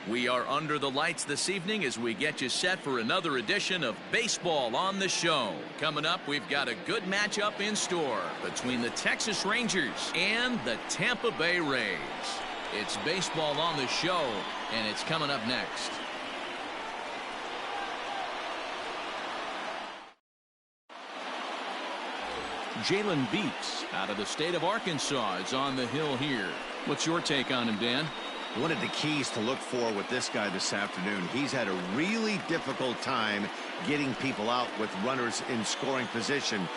We are under the lights this evening as we get you set for another edition of Baseball on the Show. Coming up, we've got a good matchup in store between the Texas Rangers and the Tampa Bay Rays. It's Baseball on the Show, and it's coming up next. Jalen Beeks out of the state of Arkansas is on the hill here. What's your take on him, Dan? One of the keys to look for with this guy this afternoon, he's had a really difficult time getting people out with runners in scoring position.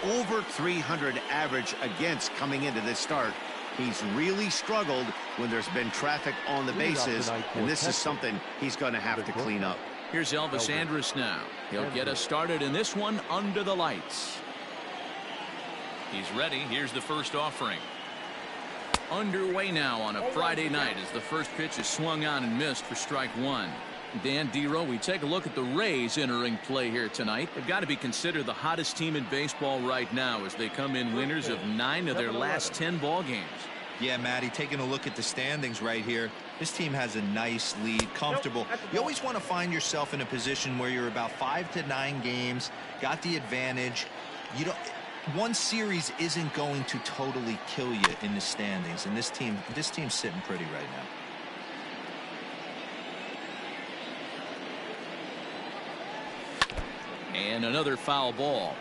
Over 300 average against coming into this start. He's really struggled when there's been traffic on the bases, and this is something he's going to have to clean up. Here's Elvis Andrus now. He'll get us started in this one under the lights. He's ready. Here's the first offering. Underway now on a Friday night as the first pitch is swung on and missed for strike one. Dan Dero, we take a look at the Rays entering play here tonight. They've got to be considered the hottest team in baseball right now as they come in winners of 9 of their last 10 ball games. Yeah, Matty, taking a look at the standings right here, this team has a nice lead, comfortable. You always want to find yourself in a position where you're about 5 to 9 games, got the advantage. You don't. One series isn't going to totally kill you in the standings, and this team's sitting pretty right now. And another foul ball.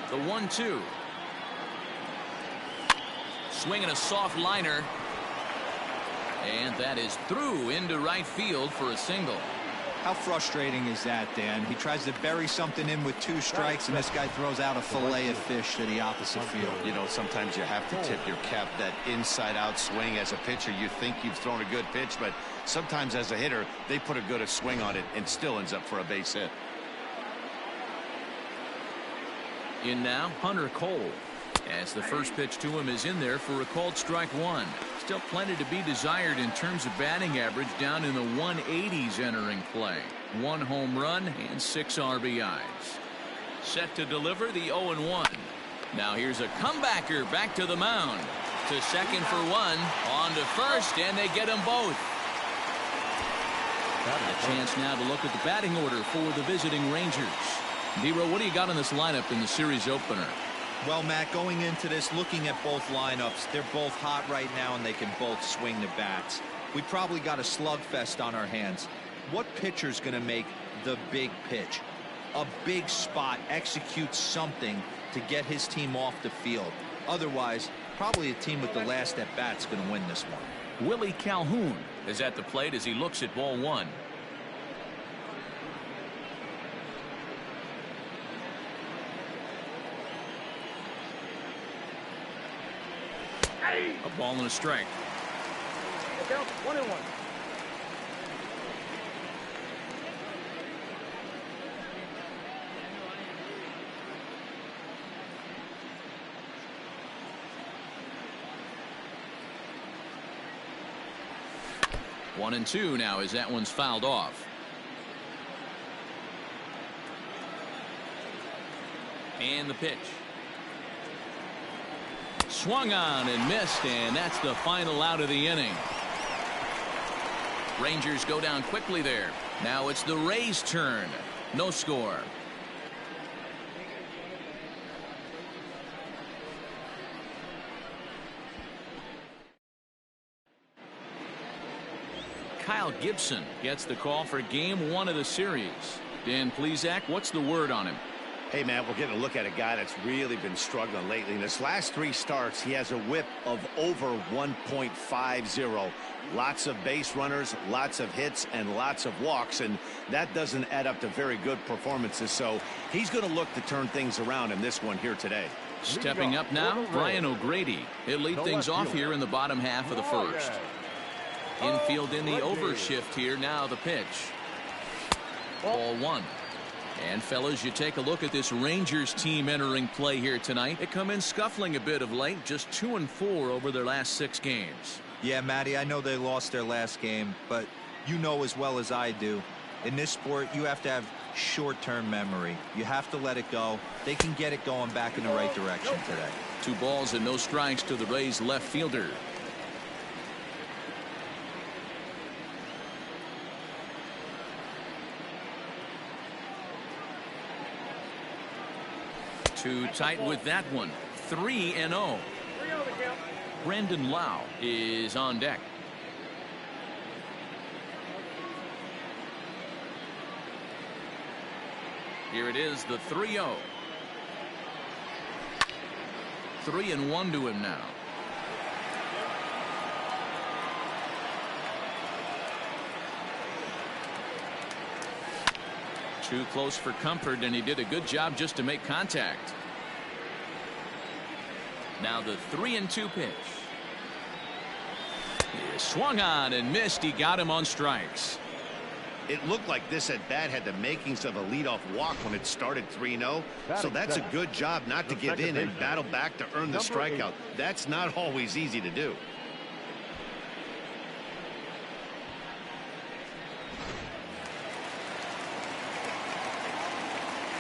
The 1-2. Swinging a soft liner. And that is through into right field for a single. How frustrating is that, Dan? He tries to bury something in with 2 strikes, and this guy throws out a fillet of fish to the opposite field. You know, sometimes you have to tip your cap. That inside-out swing as a pitcher, you think you've thrown a good pitch, but sometimes as a hitter, they put a good swing on it and still ends up for a base hit. In now, Hunter Cole. As the first pitch to him is in there for a called strike one. Still plenty to be desired in terms of batting average, down in the 180s entering play. 1 home run and 6 RBIs. Set to deliver the 0-1. Now here's a comebacker back to the mound. To second for 1. On to first, and they get them both. A chance now to look at the batting order for the visiting Rangers. Dero, what do you got in this lineup in the series opener? Well, Matt, going into this, looking at both lineups, they're both hot right now and they can both swing the bats. We probably got a slugfest on our hands. What pitcher's going to make the big pitch? A big spot, execute something to get his team off the field. Otherwise, probably a team with the last at bat's going to win this one. Willie Calhoun is at the plate as he looks at ball 1. A ball and a strike. 1-1. One and 2 now as that one's fouled off. And the pitch. Swung on and missed, and that's the final out of the inning. Rangers go down quickly there. Now it's the Rays' turn. No score. Kyle Gibson gets the call for game 1 of the series. Dan Plesac, what's the word on him? Hey, man, we're getting a look at a guy that's really been struggling lately. In his last 3 starts, he has a whip of over 1.50. Lots of base runners, lots of hits, and lots of walks, and that doesn't add up to very good performances. So he's going to look to turn things around in this one here today. Stepping up now, Brian O'Grady. He'll lead things off here in the bottom half of the first. Infield in the overshift here. Now the pitch. Ball 1. And fellas, you take a look at this Rangers team entering play here tonight. They come in scuffling a bit of late, just 2-4 over their last 6 games. Yeah, Matty, I know they lost their last game, but you know as well as I do, in this sport, you have to have short-term memory. You have to let it go. They can get it going back in the right direction today. 2 balls and no strikes to the Rays left fielder. Too tight with that one. 3-0. 3-0 the count. Brendan Lau is on deck. Here it is, the 3-0. 3-1 to him now. Too close for comfort, and he did a good job just to make contact. Now the 3-2 pitch. He swung on and missed. He got him on strikes. It looked like this at bat had the makings of a leadoff walk when it started 3-0. So that's a good job not to give in and battle back to earn the strikeout. That's not always easy to do.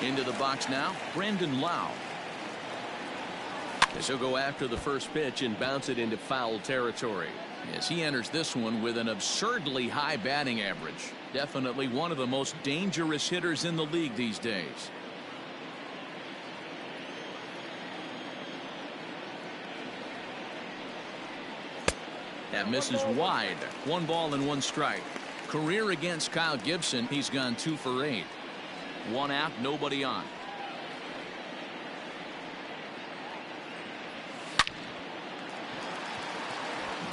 Into the box now, Brendan Lau. As he'll go after the first pitch and bounce it into foul territory. As he enters this one with an absurdly high batting average. Definitely one of the most dangerous hitters in the league these days. That misses wide. 1 ball and 1 strike. Career against Kyle Gibson, he's gone 2 for 8. 1 out, nobody on.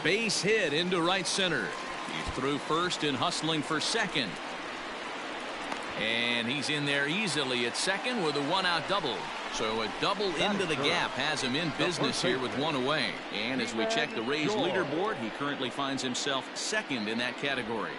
Base hit into right center. He's through first and hustling for second. And he's in there easily at second with a 1-out double. So a double into the gap has him in business here with 1 away. And as we check the Rays leaderboard, he currently finds himself second in that category.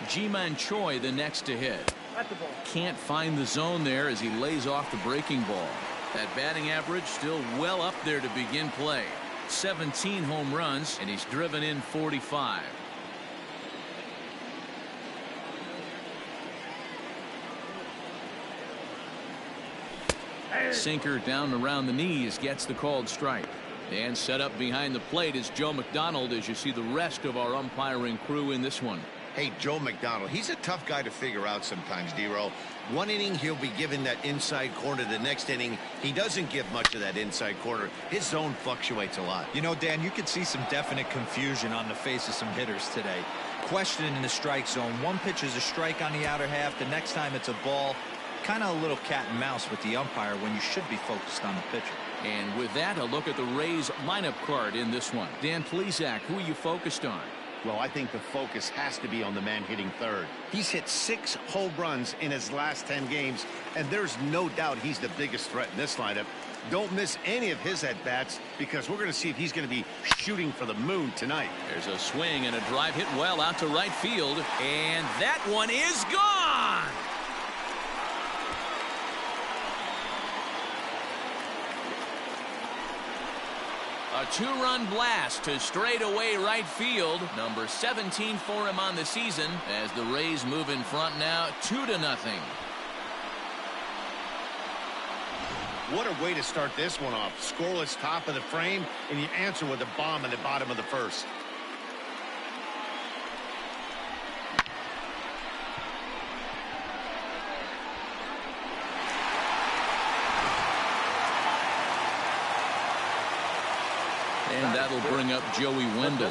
Ji-Man Choi the next to hit. Can't find the zone there as he lays off the breaking ball. That batting average still well up there to begin play. 17 home runs, and he's driven in 45. Sinker down around the knees, gets the called strike. And set up behind the plate is Joe McDonald as you see the rest of our umpiring crew in this one. Hey, Joe McDonald, he's a tough guy to figure out sometimes, D-Row. 1 inning, he'll be given that inside corner. The next inning, he doesn't give much of that inside corner. His zone fluctuates a lot. You know, Dan, you could see some definite confusion on the face of some hitters today. Questioning in the strike zone. One pitch is a strike on the outer half. The next time it's a ball. Kind of a little cat and mouse with the umpire when you should be focused on the pitcher. And with that, a look at the Rays lineup card in this one. Dan Plesac, who are you focused on? Well, I think the focus has to be on the man hitting third. He's hit 6 home runs in his last 10 games, and there's no doubt he's the biggest threat in this lineup. Don't miss any of his at-bats because we're going to see if he's going to be shooting for the moon tonight. There's a swing and a drive hit well out to right field, and that one is gone. A 2-run blast to straightaway right field. Number 17 for him on the season as the Rays move in front now 2-0. What a way to start this one off. Scoreless top of the frame, and you answer with a bomb in the bottom of the first. And that'll bring up Joey Wendell.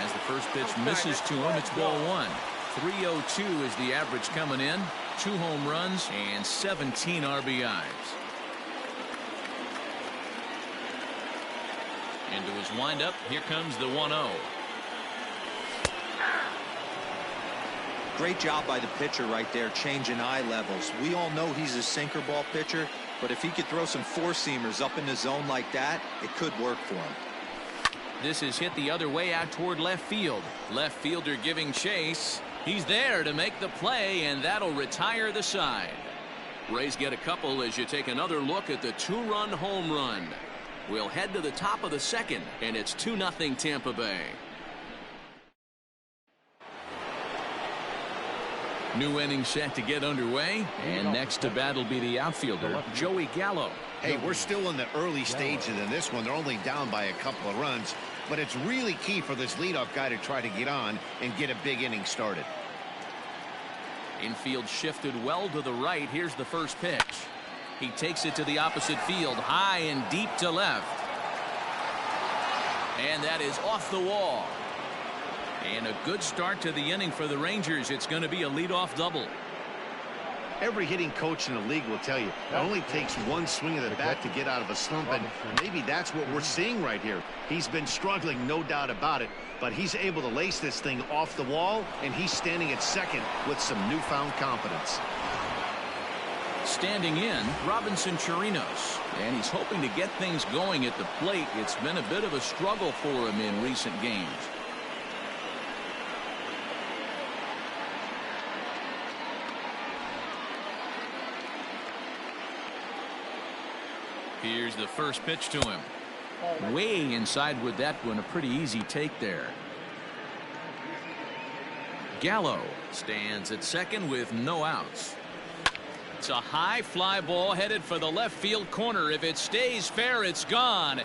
As the first pitch misses to him, it's ball 1. 302 is the average coming in. 2 home runs and 17 RBIs. Into his windup, here comes the 1-0. Great job by the pitcher right there, changing eye levels. We all know he's a sinker ball pitcher, but if he could throw some 4-seamers up in the zone like that, it could work for him. This is hit the other way out toward left field. Left fielder giving chase. He's there to make the play, and that'll retire the side. Rays get a couple as you take another look at the 2-run home run. We'll head to the top of the second, and it's 2-0 Tampa Bay. New inning set to get underway, and next to bat will be the outfielder, Joey Gallo. Hey, we're still in the early stages in this one. They're only down by a couple of runs, but it's really key for this leadoff guy to try to get on and get a big inning started. Infield shifted well to the right. Here's the first pitch. He takes it to the opposite field, high and deep to left. And that is off the wall. And a good start to the inning for the Rangers. It's going to be a leadoff double. Every hitting coach in the league will tell you it only takes one swing of the bat to get out of a slump, and maybe that's what we're seeing right here. He's been struggling, no doubt about it, but he's able to lace this thing off the wall, and he's standing at second with some newfound confidence. Standing in, Robinson Chirinos, and he's hoping to get things going at the plate. It's been a bit of a struggle for him in recent games. Here's the first pitch to him. Way inside with that one. A pretty easy take there. Gallo stands at second with no outs. It's a high fly ball headed for the left field corner. If it stays fair, it's gone.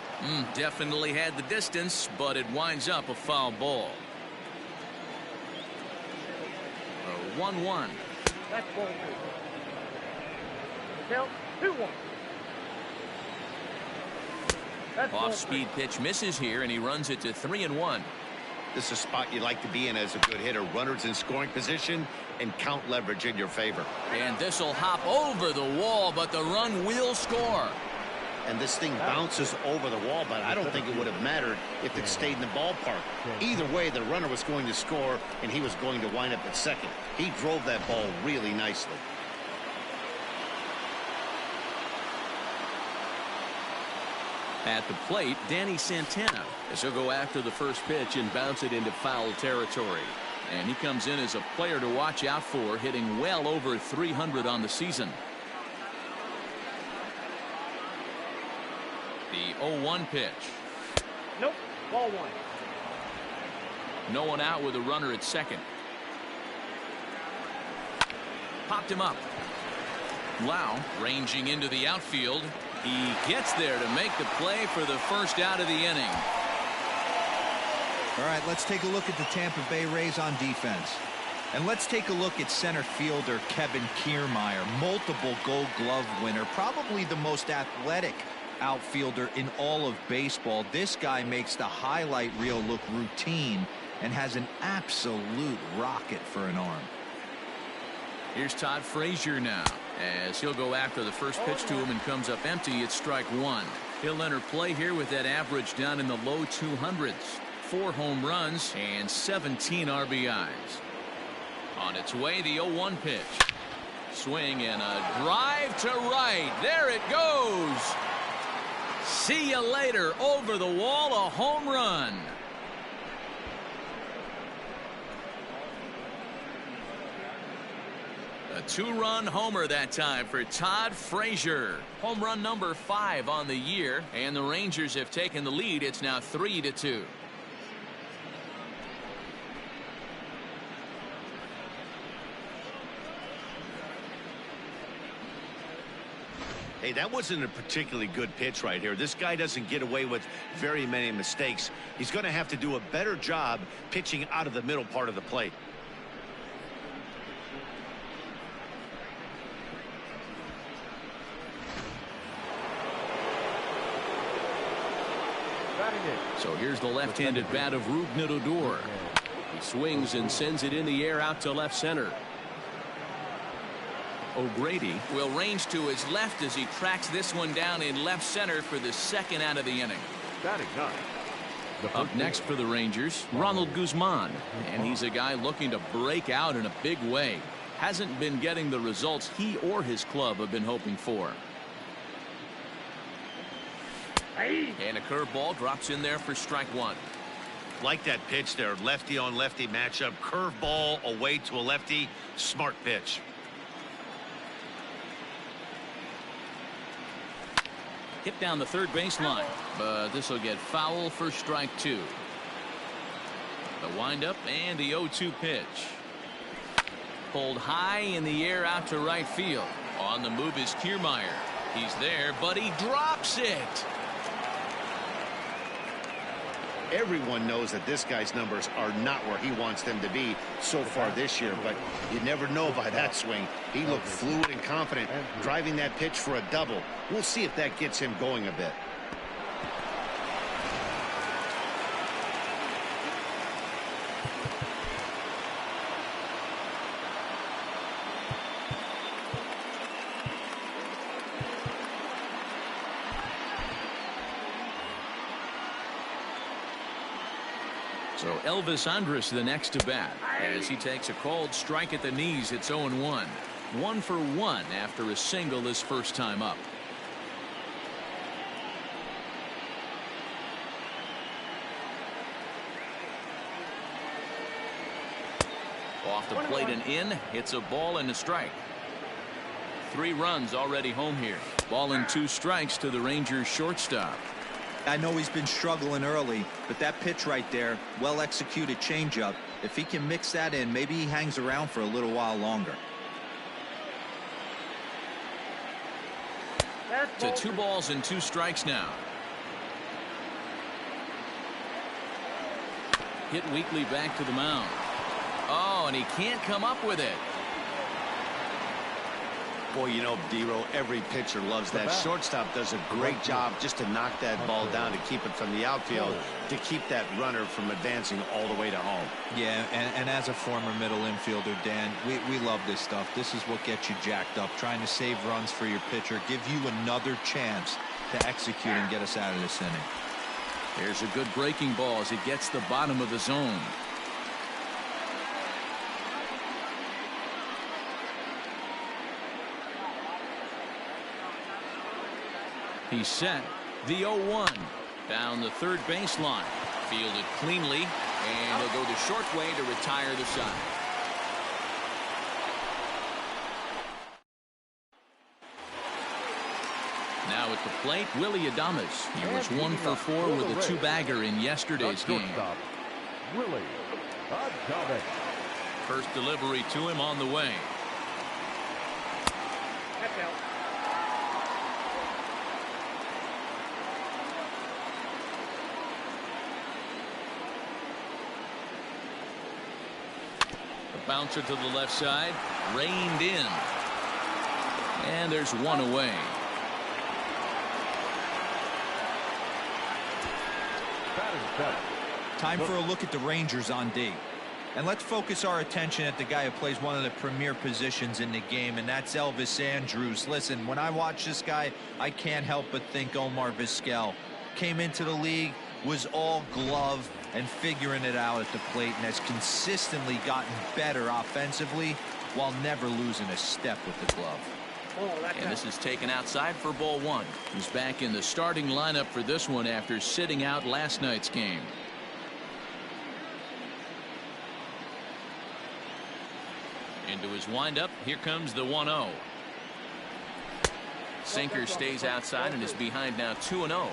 Definitely had the distance, but it winds up a foul ball. A 1-1. That's ball 2. Count 2-1. Off-speed pitch misses here, and he runs it to 3-1. This is a spot you like to be in as a good hitter. Runners in scoring position and count leverage in your favor. And this will hop over the wall, but the run will score. And this thing bounces over the wall, but I don't think it would have mattered if it stayed in the ballpark. Either way, the runner was going to score, and he was going to wind up at second. He drove that ball really nicely. At the plate, Danny Santana, as he'll go after the first pitch and bounce it into foul territory. And he comes in as a player to watch out for, hitting well over 300 on the season. The 0-1 pitch. Nope, ball 1. No one out with a runner at second. Popped him up. Lau ranging into the outfield. He gets there to make the play for the first out of the inning. All right, let's take a look at the Tampa Bay Rays on defense. And let's take a look at center fielder Kevin Kiermaier, multiple Gold Glove winner, probably the most athletic outfielder in all of baseball. This guy makes the highlight reel look routine and has an absolute rocket for an arm. Here's Todd Frazier now, as he'll go after the first pitch to him and comes up empty. It's strike one. He'll enter play here with that average down in the low 200s. 4 home runs and 17 RBIs. On its way, the 0-1 pitch. Swing and a drive to right. There it goes. See you later. Over the wall, a home run. A 2-run homer that time for Todd Frazier. Home run number 5 on the year, and the Rangers have taken the lead. It's now 3-2. Hey, that wasn't a particularly good pitch right here. This guy doesn't get away with very many mistakes. He's going to have to do a better job pitching out of the middle part of the plate. So here's the left-handed bat of Rougned. He swings and sends it in the air out to left center. O'Grady will range to his left as he tracks this one down in left center for the second out of the inning. Up next for the Rangers, Ronald Guzman, and he's a guy looking to break out in a big way. Hasn't been getting the results he or his club have been hoping for. And a curveball drops in there for strike one. Like that pitch there, lefty on lefty matchup, curveball away to a lefty. Smart pitch. Hit down the third baseline, but this will get foul for strike two. The windup and the 0-2 pitch. Pulled high in the air out to right field. On the move is Kiermaier. He's there, but he drops it. Everyone knows that this guy's numbers are not where he wants them to be so far this year, but you never know by that swing. He looked fluid and confident, driving that pitch for a double. We'll see if that gets him going a bit. So Elvis Andrus the next to bat as he takes a called strike at the knees. It's 0-1. 1 for 1 after a single his first time up. Off the plate and in. It's a ball and a strike. 3 runs already home here. Ball and 2 strikes to the Rangers shortstop. I know he's been struggling early, but that pitch right there, well executed changeup. If he can mix that in, maybe he hangs around for a little while longer. To 2 balls and 2 strikes now. Hit weakly back to the mound. Oh, and he can't come up with it. Boy, you know, D-Row, every pitcher loves that. Shortstop does a great job just to knock that ball down, to keep it from the outfield, to keep that runner from advancing all the way to home. Yeah, and as a former middle infielder, Dan, we love this stuff. This is what gets you jacked up, trying to save runs for your pitcher, give you another chance to execute and get us out of this inning. Here's a good breaking ball as it gets the bottom of the zone. He's set. The 0-1 down the third baseline. Fielded cleanly, and he'll go the short way to retire the side. Now at the plate, Willie Calhoun. He was 1 for 4 with a 2-bagger in yesterday's game. Willie Calhoun. First delivery to him on the way. Catch out. Bouncer to the left side, reined in, and there's 1 away. Time for a look at the Rangers on D. And let's focus our attention at the guy who plays one of the premier positions in the game, and that's Elvis Andrus. Listen, when I watch this guy, I can't help but think Omar Vizquel. Came into the league, was all glove and figuring it out at the plate, and has consistently gotten better offensively while never losing a step with the glove. And this is taken outside for ball 1. He's back in the starting lineup for this one after sitting out last night's game. Into his windup. Here comes the 1-0. Sinker stays outside and is behind now 2-0.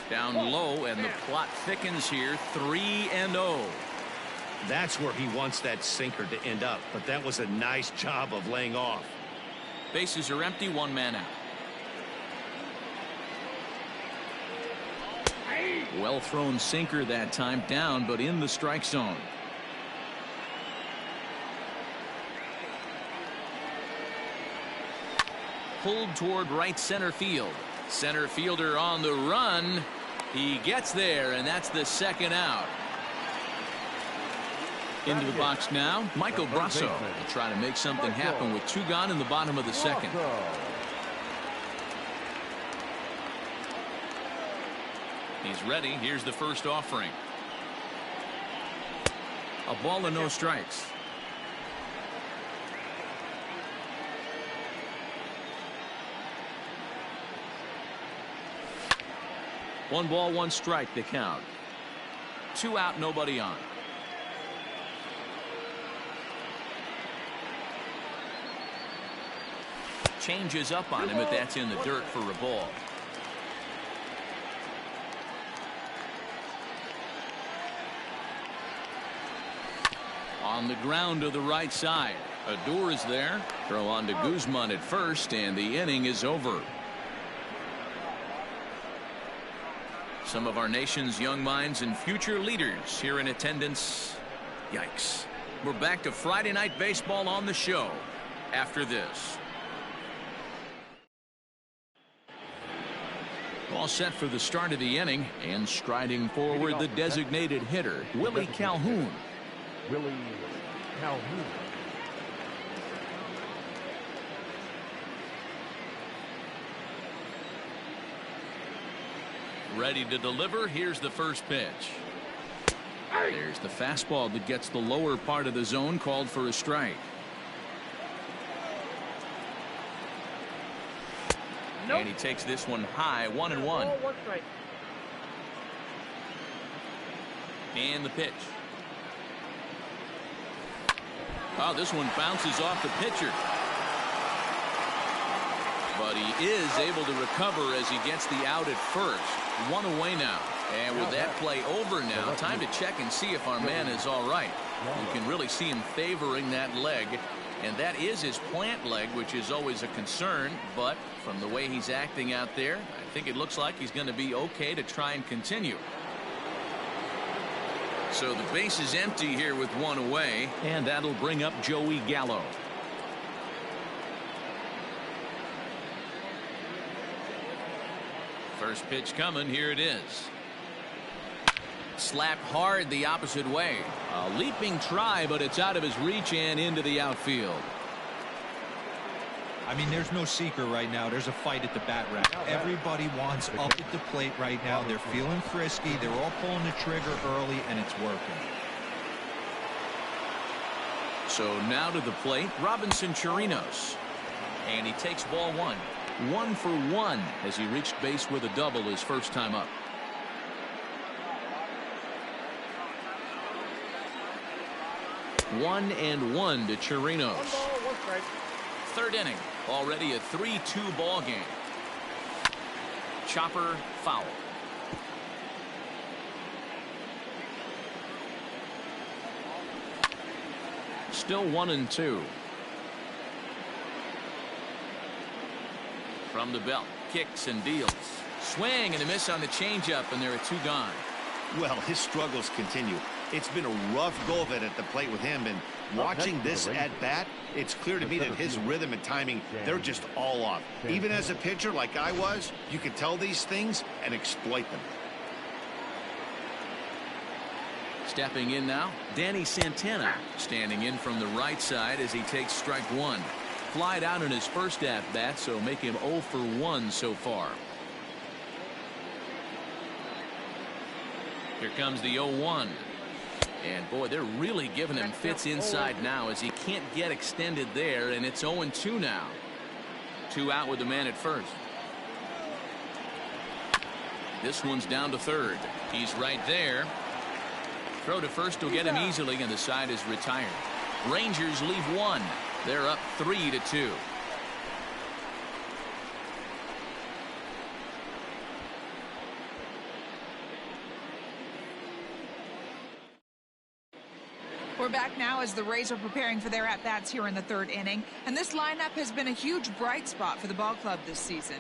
Down low, and the plot thickens here. 3-0. That's where he wants that sinker to end up, but that was a nice job of laying off. Bases are empty, 1 man out. Well thrown sinker that time, down but in the strike zone. Pulled toward right center field. Center fielder on the run. He gets there, and that's the 2nd out. Into the box now, Michael Brasso will try to make something happen with 2 gone in the bottom of the 2nd. He's ready. Here's the first offering. A ball and no strikes. One ball, 1 strike, the count. 2 out, nobody on. Changes up on him, but that's in the dirt for a ball. On the ground to the right side. Odor is there. Throw on to Guzman at first, and the inning is over. Some of our nation's young minds and future leaders here in attendance. Yikes. We're back to Friday Night Baseball on the show after this. All set for the start of the inning, and striding forward the designated hitter, Willie Calhoun. Willie Calhoun. Ready to deliver. Here's the first pitch. There's the fastball that gets the lower part of the zone, called for a strike. Nope. And he takes this one high, 1-1. Ball, 1 strike. And the pitch. Oh, this one bounces off the pitcher. But he is able to recover as he gets the out at first. 1 away now. And with that play over now, time to check and see if our man is all right. You can really see him favoring that leg. And that is his plant leg, which is always a concern. But from the way he's acting out there, I think it looks like he's going to be okay to try and continue. So the base is empty here with 1 away. And that'll bring up Joey Gallo. First pitch coming. Here it is. Slapped hard the opposite way. A leaping try, but it's out of his reach and into the outfield. I mean, there's no secret right now. There's a fight at the bat rack. Everybody wants up at the plate right now. They're feeling frisky. They're all pulling the trigger early, and it's working. So now to the plate, Robinson Chirinos. And he takes ball 1. 1 for 1 as he reached base with a double his first time up. One and 1 to Chirinos. 1 ball, 1 strike. Third inning, already a 3-2 ball game. Chopper foul. Still 1-2. From the belt, kicks and deals. Swing and a miss on the changeup, and there are 2 gone. Well, his struggles continue. It's been a rough go of it at the plate with him, and watching this at bat, it's clear to me that his rhythm and timing, they're just all off. Even as a pitcher like I was, you can tell these things and exploit them. Stepping in now, Danny Santana, standing in from the right side as he takes strike 1. Flied out in his first at-bat, so make him 0 for 1 so far. Here comes the 0-1. And boy, they're really giving him fits inside now as he can't get extended there, and it's 0-2 now. 2 out with the man at first. This one's down to third. He's right there. Throw to first will get him easily, and the side is retired. Rangers leave 1. They're up 3-2. We're back now as the Rays are preparing for their at-bats here in the 3rd inning, and this lineup has been a huge bright spot for the ball club this season.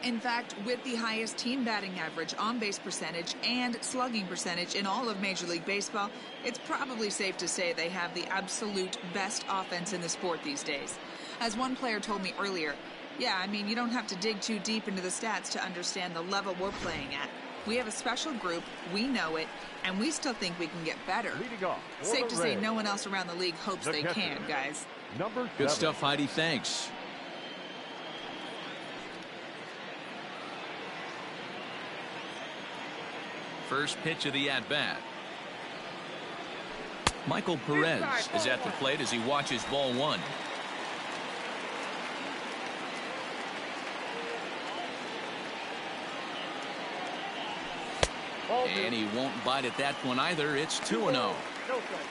In fact, with the highest team batting average, on-base percentage, and slugging percentage in all of Major League Baseball, it's probably safe to say they have the absolute best offense in the sport these days. As one player told me earlier, yeah, I mean, you don't have to dig too deep into the stats to understand the level we're playing at. We have a special group, we know it, and we still think we can get better. Safe to say no one else around the league hopes they can, guys. Good stuff, Heidi. Thanks. First pitch of the at-bat. Michael Perez is at the plate as he watches ball 1. And he won't bite at that one either. It's 2-0.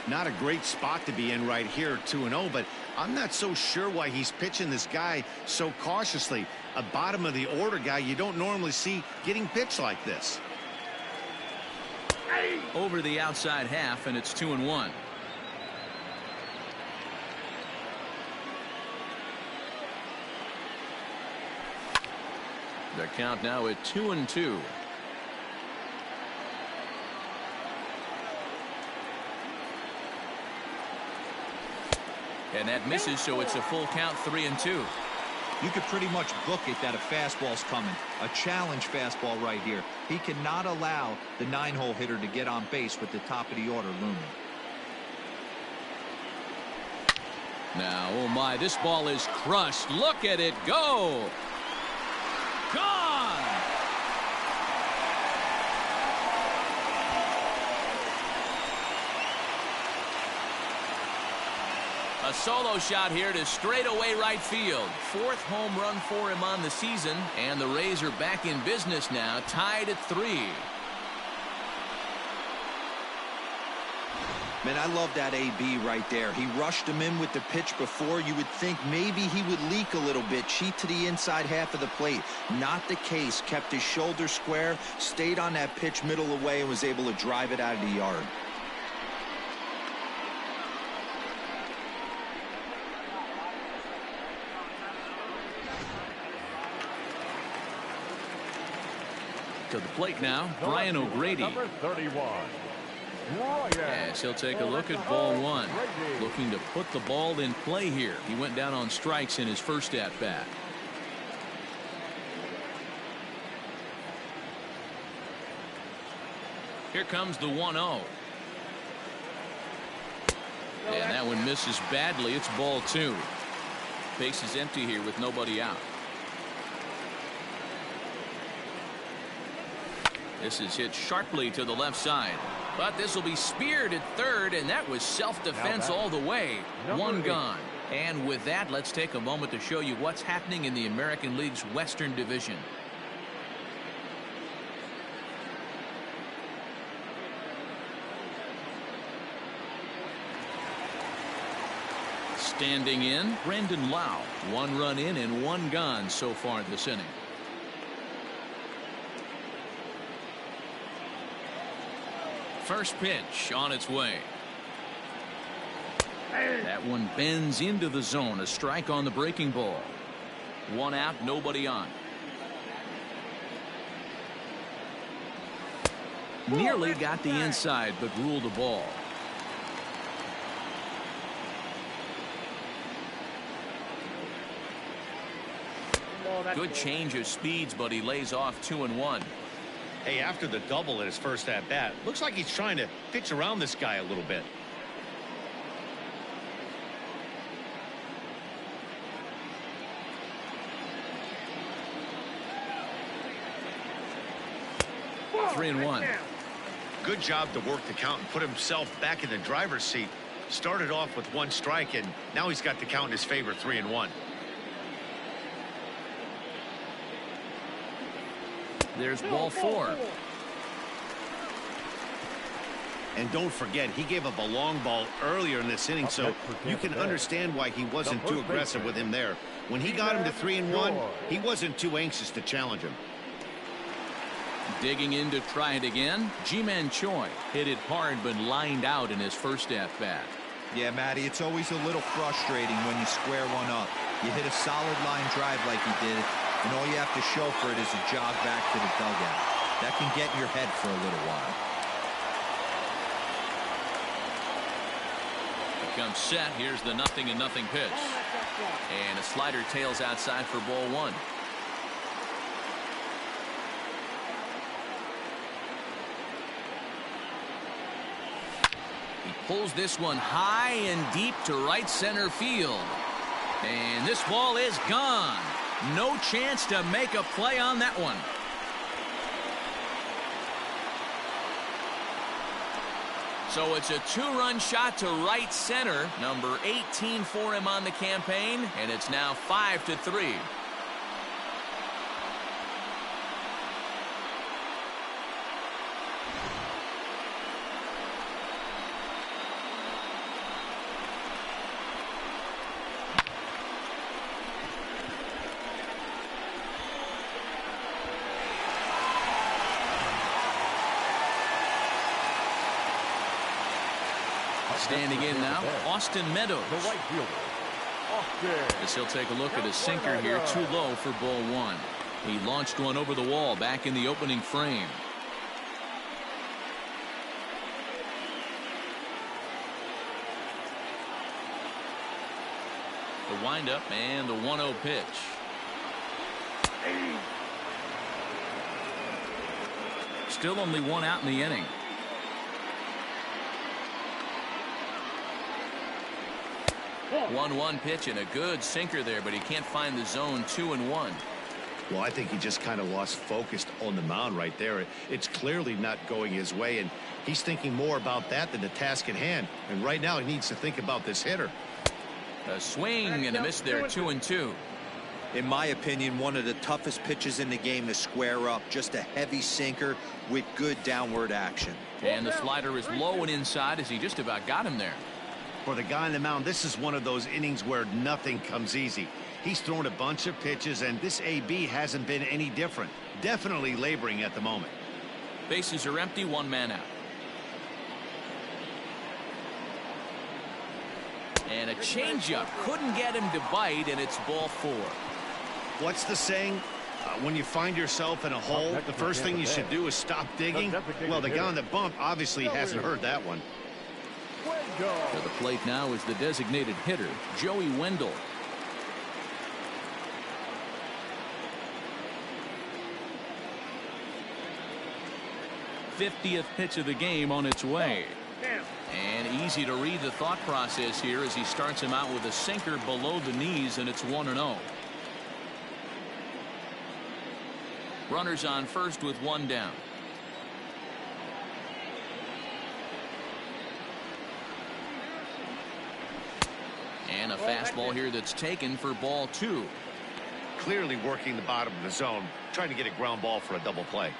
Not a great spot to be in right here, 2-0, but I'm not so sure why he's pitching this guy so cautiously. A bottom of the order guy you don't normally see getting pitched like this. Over the outside half, and it's 2-1. The count now at 2-2. And that misses, so it's a full count, 3-2. You could pretty much book it that a fastball's coming. A challenge fastball right here. He cannot allow the 9-hole hitter to get on base with the top of the order looming. Now, oh my, this ball is crushed. Look at it go. Gone. A solo shot here to straightaway right field. 4th home run for him on the season, and the Rays are back in business now, tied at 3. Man, I love that AB right there. He rushed him in with the pitch before. You would think maybe he would leak a little bit, cheat to the inside half of the plate. Not the case. Kept his shoulder square, stayed on that pitch middle away, and was able to drive it out of the yard. To the plate now, Brian O'Grady. Number 31. Yes, he'll take a look at ball 1. Looking to put the ball in play here. He went down on strikes in his first at bat. Here comes the 1-0. And that one misses badly. It's ball 2. Base is empty here with nobody out. This is hit sharply to the left side, but this will be speared at third, and that was self-defense all the way. 1 gone. And with that, let's take a moment to show you what's happening in the American League's Western Division. Standing in, Brendan Lau. 1 run in and 1 gone so far this inning. First pitch on its way. That one bends into the zone. A strike on the breaking ball. 1 out, nobody on. Nearly got the inside, but ruled the ball. Good change of speeds, but he lays off 2-1. Hey, after the double at his first at bat, looks like he's trying to pitch around this guy a little bit. Whoa, 3-1. Good job to work the count and put himself back in the driver's seat. Started off with 1 strike, and now he's got the count in his favor, 3-1. There's ball 4. And don't forget, he gave up a long ball earlier in this inning, so you can understand why he wasn't too aggressive with him there. When he got him to 3-1, he wasn't too anxious to challenge him. Digging in to try it again, Ji-Man Choi hit it hard but lined out in his first at bat. Yeah, Matty, it's always a little frustrating when you square one up. You hit a solid line drive like he did, and all you have to show for it is a jog back to the dugout. That can get in your head for a little while. Comes set. Here's the 0-0 pitch. And a slider tails outside for ball 1. He pulls this one high and deep to right center field. And this ball is gone. No chance to make a play on that one. So it's a 2-run shot to right center. Number 18 for him on the campaign. And it's now 5-3. Standing in now, Austin Meadows. The right fielder, Austin. As he'll take a look at his sinker here, too low for ball 1. He launched one over the wall back in the opening frame. The windup and the 1-0 pitch. Still only one out in the inning. Ball. 1-1 pitch and a good sinker there, but he can't find the zone. 2-1. Well, I think he just kind of lost focus on the mound right there. It's clearly not going his way, and he's thinking more about that than the task at hand. And right now he needs to think about this hitter. A swing and a miss there. 2-2. In my opinion, one of the toughest pitches in the game to square up. Just a heavy sinker with good downward action. And the slider is low and inside as he just about got him there. For the guy on the mound, this is one of those innings where nothing comes easy. He's thrown a bunch of pitches, and this AB hasn't been any different. Definitely laboring at the moment. Bases are empty, one man out. And a changeup couldn't get him to bite, and it's ball 4. What's the saying? When you find yourself in a hole, the first thing you should do is stop digging. Well, the guy on the bump obviously hasn't heard that one. To the plate now is the designated hitter, Joey Wendell. '50th pitch of the game on its way. And easy to read the thought process here as he starts him out with a sinker below the knees, and it's 1-0. Runners on first with one down. And a fastball here that's taken for ball 2. Clearly working the bottom of the zone, trying to get a ground ball for a double play.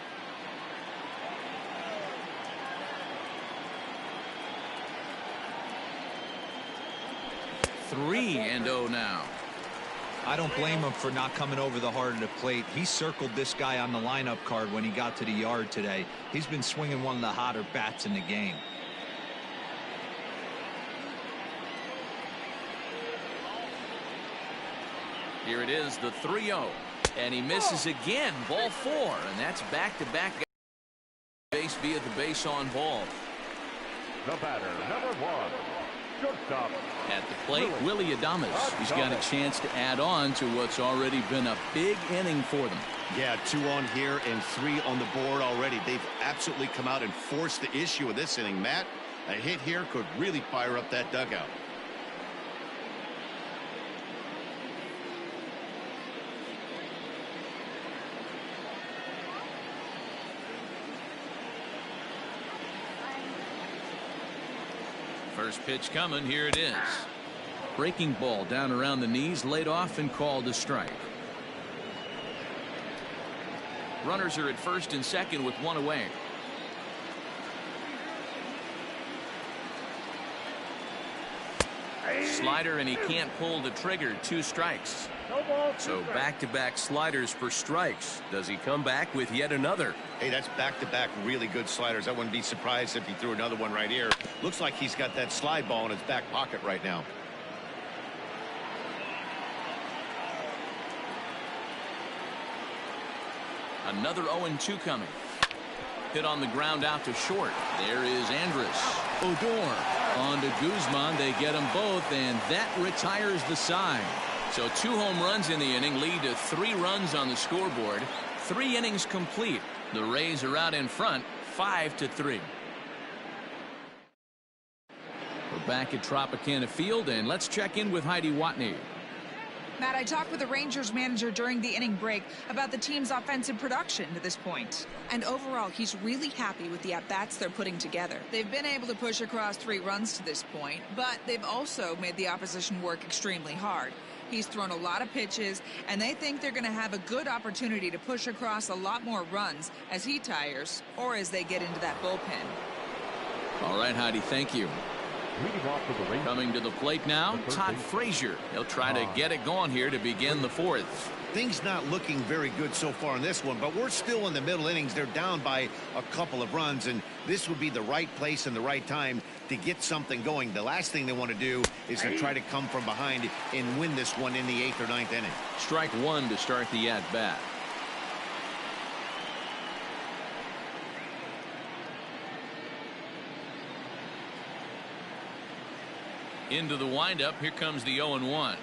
Three and 0 now. I don't blame him for not coming over the heart of the plate. He circled this guy on the lineup card when he got to the yard today. He's been swinging one of the hotter bats in the game. Here it is, the 3-0. And he misses again. Ball 4. And that's back-to-back base via the base on ball. The batter, number 1. Shortstop. At the plate, Willie Calhoun. He's got a chance to add on to what's already been a big inning for them. Yeah, 2 on here and 3 on the board already. They've absolutely come out and forced the issue of this inning. Matt, a hit here could really fire up that dugout. First pitch coming. Here it is. Breaking ball down around the knees, laid off and called a strike. Runners are at first and second with one away. Slider, and he can't pull the trigger. 2 strikes. So back-to-back sliders for strikes. Does he come back with yet another? Hey, that's back-to-back really good sliders. I wouldn't be surprised if he threw another one right here. Looks like he's got that slide ball in his back pocket right now. Another 0-2 coming. Hit on the ground out to short. There is Andrus. Odor on to Guzman. They get them both, and that retires the side. So 2 home runs in the inning lead to 3 runs on the scoreboard. 3 innings complete. The Rays are out in front, 5-3. We're back at Tropicana Field, and let's check in with Heidi Watney. Matt, I talked with the Rangers manager during the inning break about the team's offensive production to this point. And overall, he's really happy with the at-bats they're putting together. They've been able to push across 3 runs to this point, but they've also made the opposition work extremely hard. He's thrown a lot of pitches, and they think they're going to have a good opportunity to push across a lot more runs as he tires or as they get into that bullpen. All right, Heidi, thank you. Leading off for the Rangers. Coming to the plate now, Todd Frazier. He'll try to get it going here to begin the 4th. Things not looking very good so far in this one, but we're still in the middle innings. They're down by a couple of runs, and this would be the right place and the right time to get something going. The last thing they want to do is to try to come from behind and win this one in the 8th or 9th inning. Strike 1 to start the at-bat. Into the windup. Here comes the 0-1.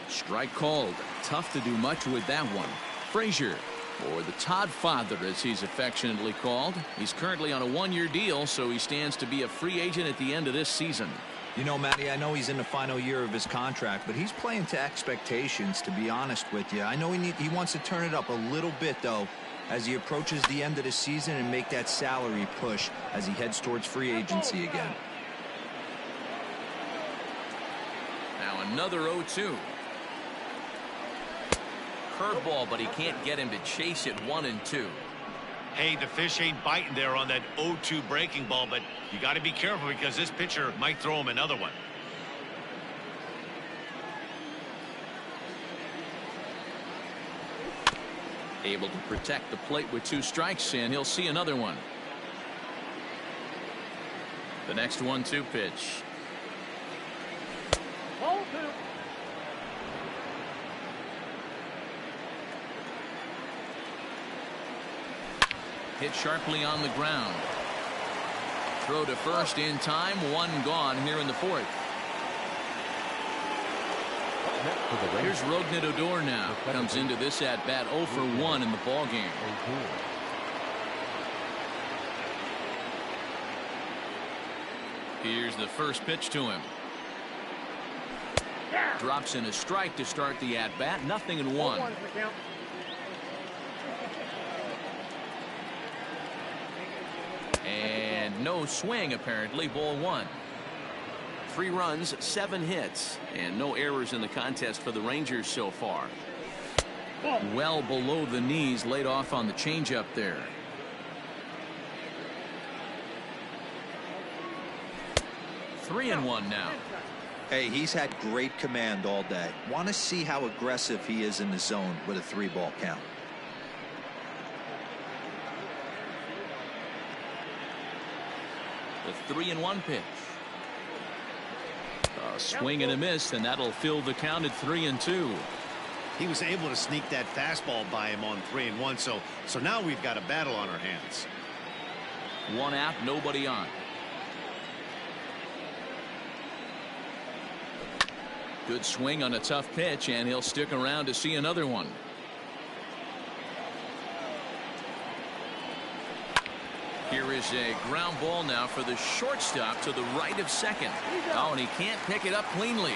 Strike called. Tough to do much with that one. Frazier, or the Todd Father as he's affectionately called. He's currently on a one-year deal, so he stands to be a free agent at the end of this season. You know, Matty, I know he's in the final year of his contract, but he's playing to expectations, to be honest with you. I know he wants to turn it up a little bit, though, as he approaches the end of the season and make that salary push as he heads towards free agency again. Now another 0-2. Curveball, but he can't get him to chase it. 1-2. Hey, the fish ain't biting there on that 0-2 breaking ball, but you got to be careful because this pitcher might throw him another one. Able to protect the plate with 2 strikes, and he'll see another one. The next 1-2 pitch. Hit sharply on the ground. Throw to first in time. 1 gone here in the 4th. Here's Rougned Odor now. Comes into this at bat 0 for 1 in the ball game. Here's the first pitch to him. Drops in a strike to start the at bat. 0-1. And no swing, apparently. Ball 1. 3 runs, 7 hits, and no errors in the contest for the Rangers so far. Well below the knees, laid off on the changeup there. Three and one now. Hey, he's had great command all day. Want to see how aggressive he is in the zone with a 3-ball count. The 3-1 pitch. A swing and a miss, and that'll fill the count at 3-2. He was able to sneak that fastball by him on 3-1, so now we've got a battle on our hands. 1 out, nobody on. Good swing on a tough pitch, and he'll stick around to see another one. Here is a ground ball now for the shortstop to the right of second. Oh, and he can't pick it up cleanly.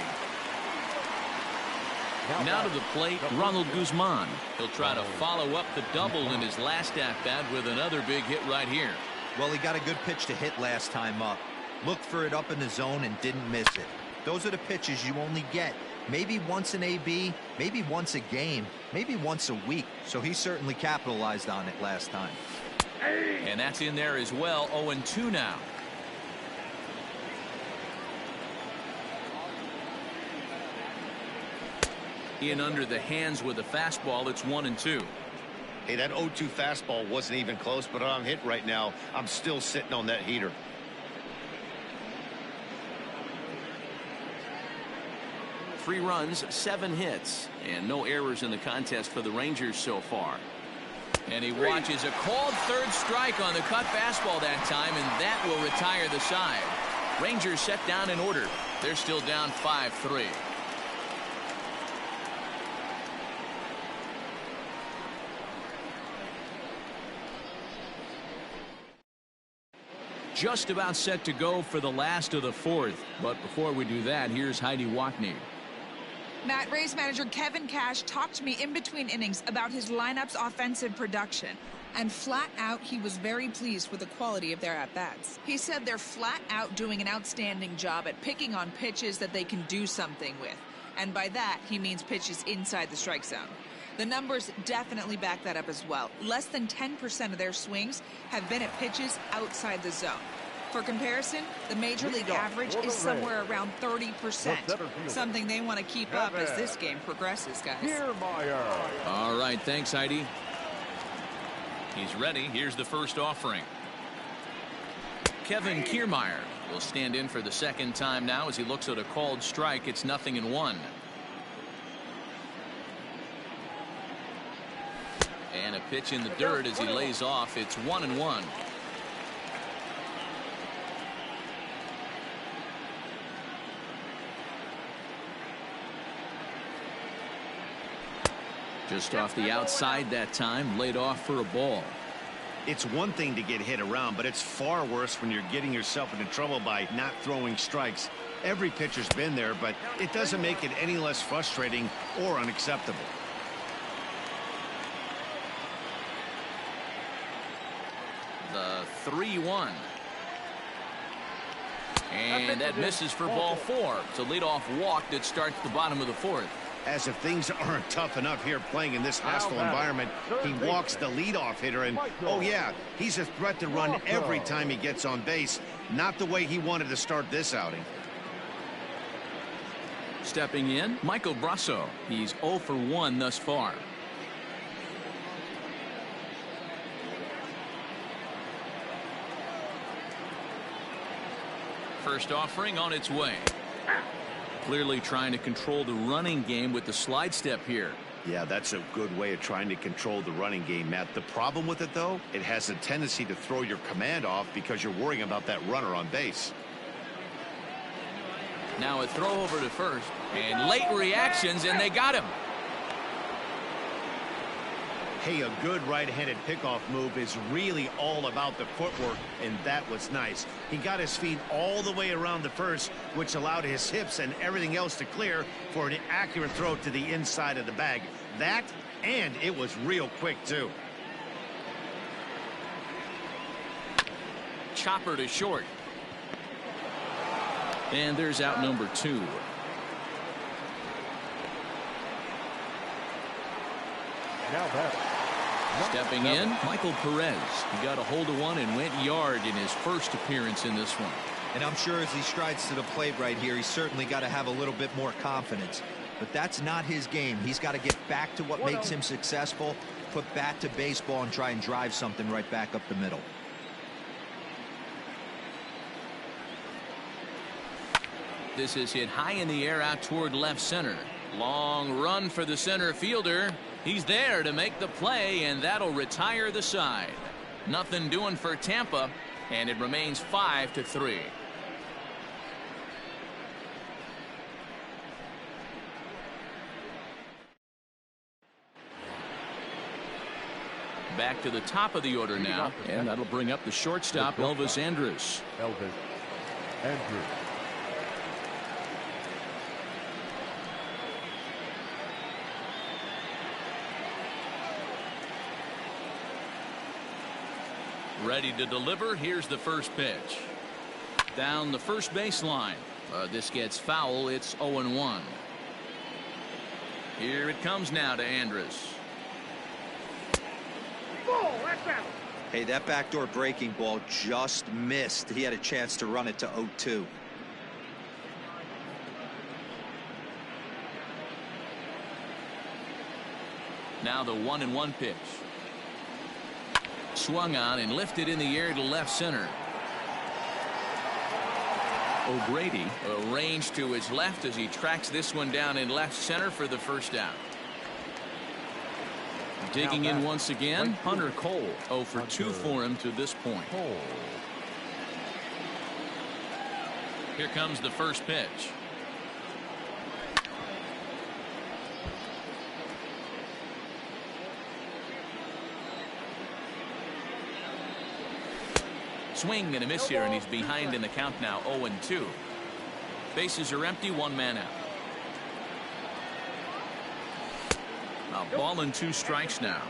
Now to the plate, Ronald Guzman. He'll try to follow up the double in his last at-bat with another big hit right here. Well, he got a good pitch to hit last time up. Looked for it up in the zone and didn't miss it. Those are the pitches you only get maybe once an AB, maybe once a game, maybe once a week. So he certainly capitalized on it last time. And that's in there as well. 0-2 now. In under the hands with a fastball. It's 1-2. Hey, that 0-2 fastball wasn't even close, but I'm hit right now. I'm still sitting on that heater. Three runs, 7 hits, and no errors in the contest for the Rangers so far. And he watches a called third strike on the cut fastball that time, and that will retire the side. Rangers set down in order. They're still down 5-3. Just about set to go for the last of the 4th. But before we do that, here's Heidi Wackney. Matt, Rays manager Kevin Cash talked to me in between innings about his lineup's offensive production. And flat out, he was very pleased with the quality of their at-bats. He said they're flat out doing an outstanding job at picking on pitches that they can do something with. And by that, he means pitches inside the strike zone. The numbers definitely back that up as well. Less than 10% of their swings have been at pitches outside the zone. For comparison, the Major League average is somewhere around 30%. Something they want to keep up as this game progresses, guys. Kiermaier. All right, thanks, Heidi. He's ready. Here's the first offering. Kevin Kiermaier will stand in for the second time now as he looks at a called strike. It's 0-1. And a pitch in the dirt as he lays off. It's 1-1. Just off the outside that time, laid off for a ball. It's one thing to get hit around, but it's far worse when you're getting yourself into trouble by not throwing strikes. Every pitcher's been there, but it doesn't make it any less frustrating or unacceptable. The 3-1. And that misses for ball 4. It's a leadoff walk that starts the bottom of the 4th. As if things aren't tough enough here playing in this hostile environment, he walks the leadoff hitter, and oh yeah, he's a threat to run every time he gets on base. Not the way he wanted to start this outing. Stepping in, Michael Brasso. He's 0 for 1 thus far. First offering on its way. Clearly trying to control the running game with the slide step here. Yeah, that's a good way of trying to control the running game, Matt. The problem with it, though, it has a tendency to throw your command off because you're worrying about that runner on base. Now a throw over to first, and late reactions, and they got him. Hey, a good right-handed pickoff move is really all about the footwork, and that was nice. He got his feet all the way around the first, which allowed his hips and everything else to clear for an accurate throw to the inside of the bag. That, and it was real quick, too. Chopper to short. And there's out number 2. Now that. Stepping in, Michael Perez. He got a hold of one and went yard in his first appearance in this one. And I'm sure as he strides to the plate right here, he's certainly got to have a little bit more confidence. But that's not his game. He's got to get back to what makes him successful, put bat to baseball, and try and drive something right back up the middle. This is hit high in the air out toward left center. Long run for the center fielder. He's there to make the play, and that'll retire the side. Nothing doing for Tampa, and it remains 5-3. Back to the top of the order now, and that'll bring up the shortstop, Elvis Andrus. Elvis Andrus. Ready to deliver. Here's the first pitch. Down the first baseline. This gets foul. It's 0-1. Here it comes now to Andrus. Hey, that backdoor breaking ball just missed. He had a chance to run it to 0-2. Now the 1-1 pitch. Swung on and lifted in the air to left center. O'Grady arranged to his left as he tracks this one down in left center for the first out. Digging in once again, Hunter Cole. 0 for 2 for him to this point. Here comes the first pitch. Swing and a miss here, and he's behind in the count now, 0-2. Bases are empty, 1 man out. A ball and 2 strikes now.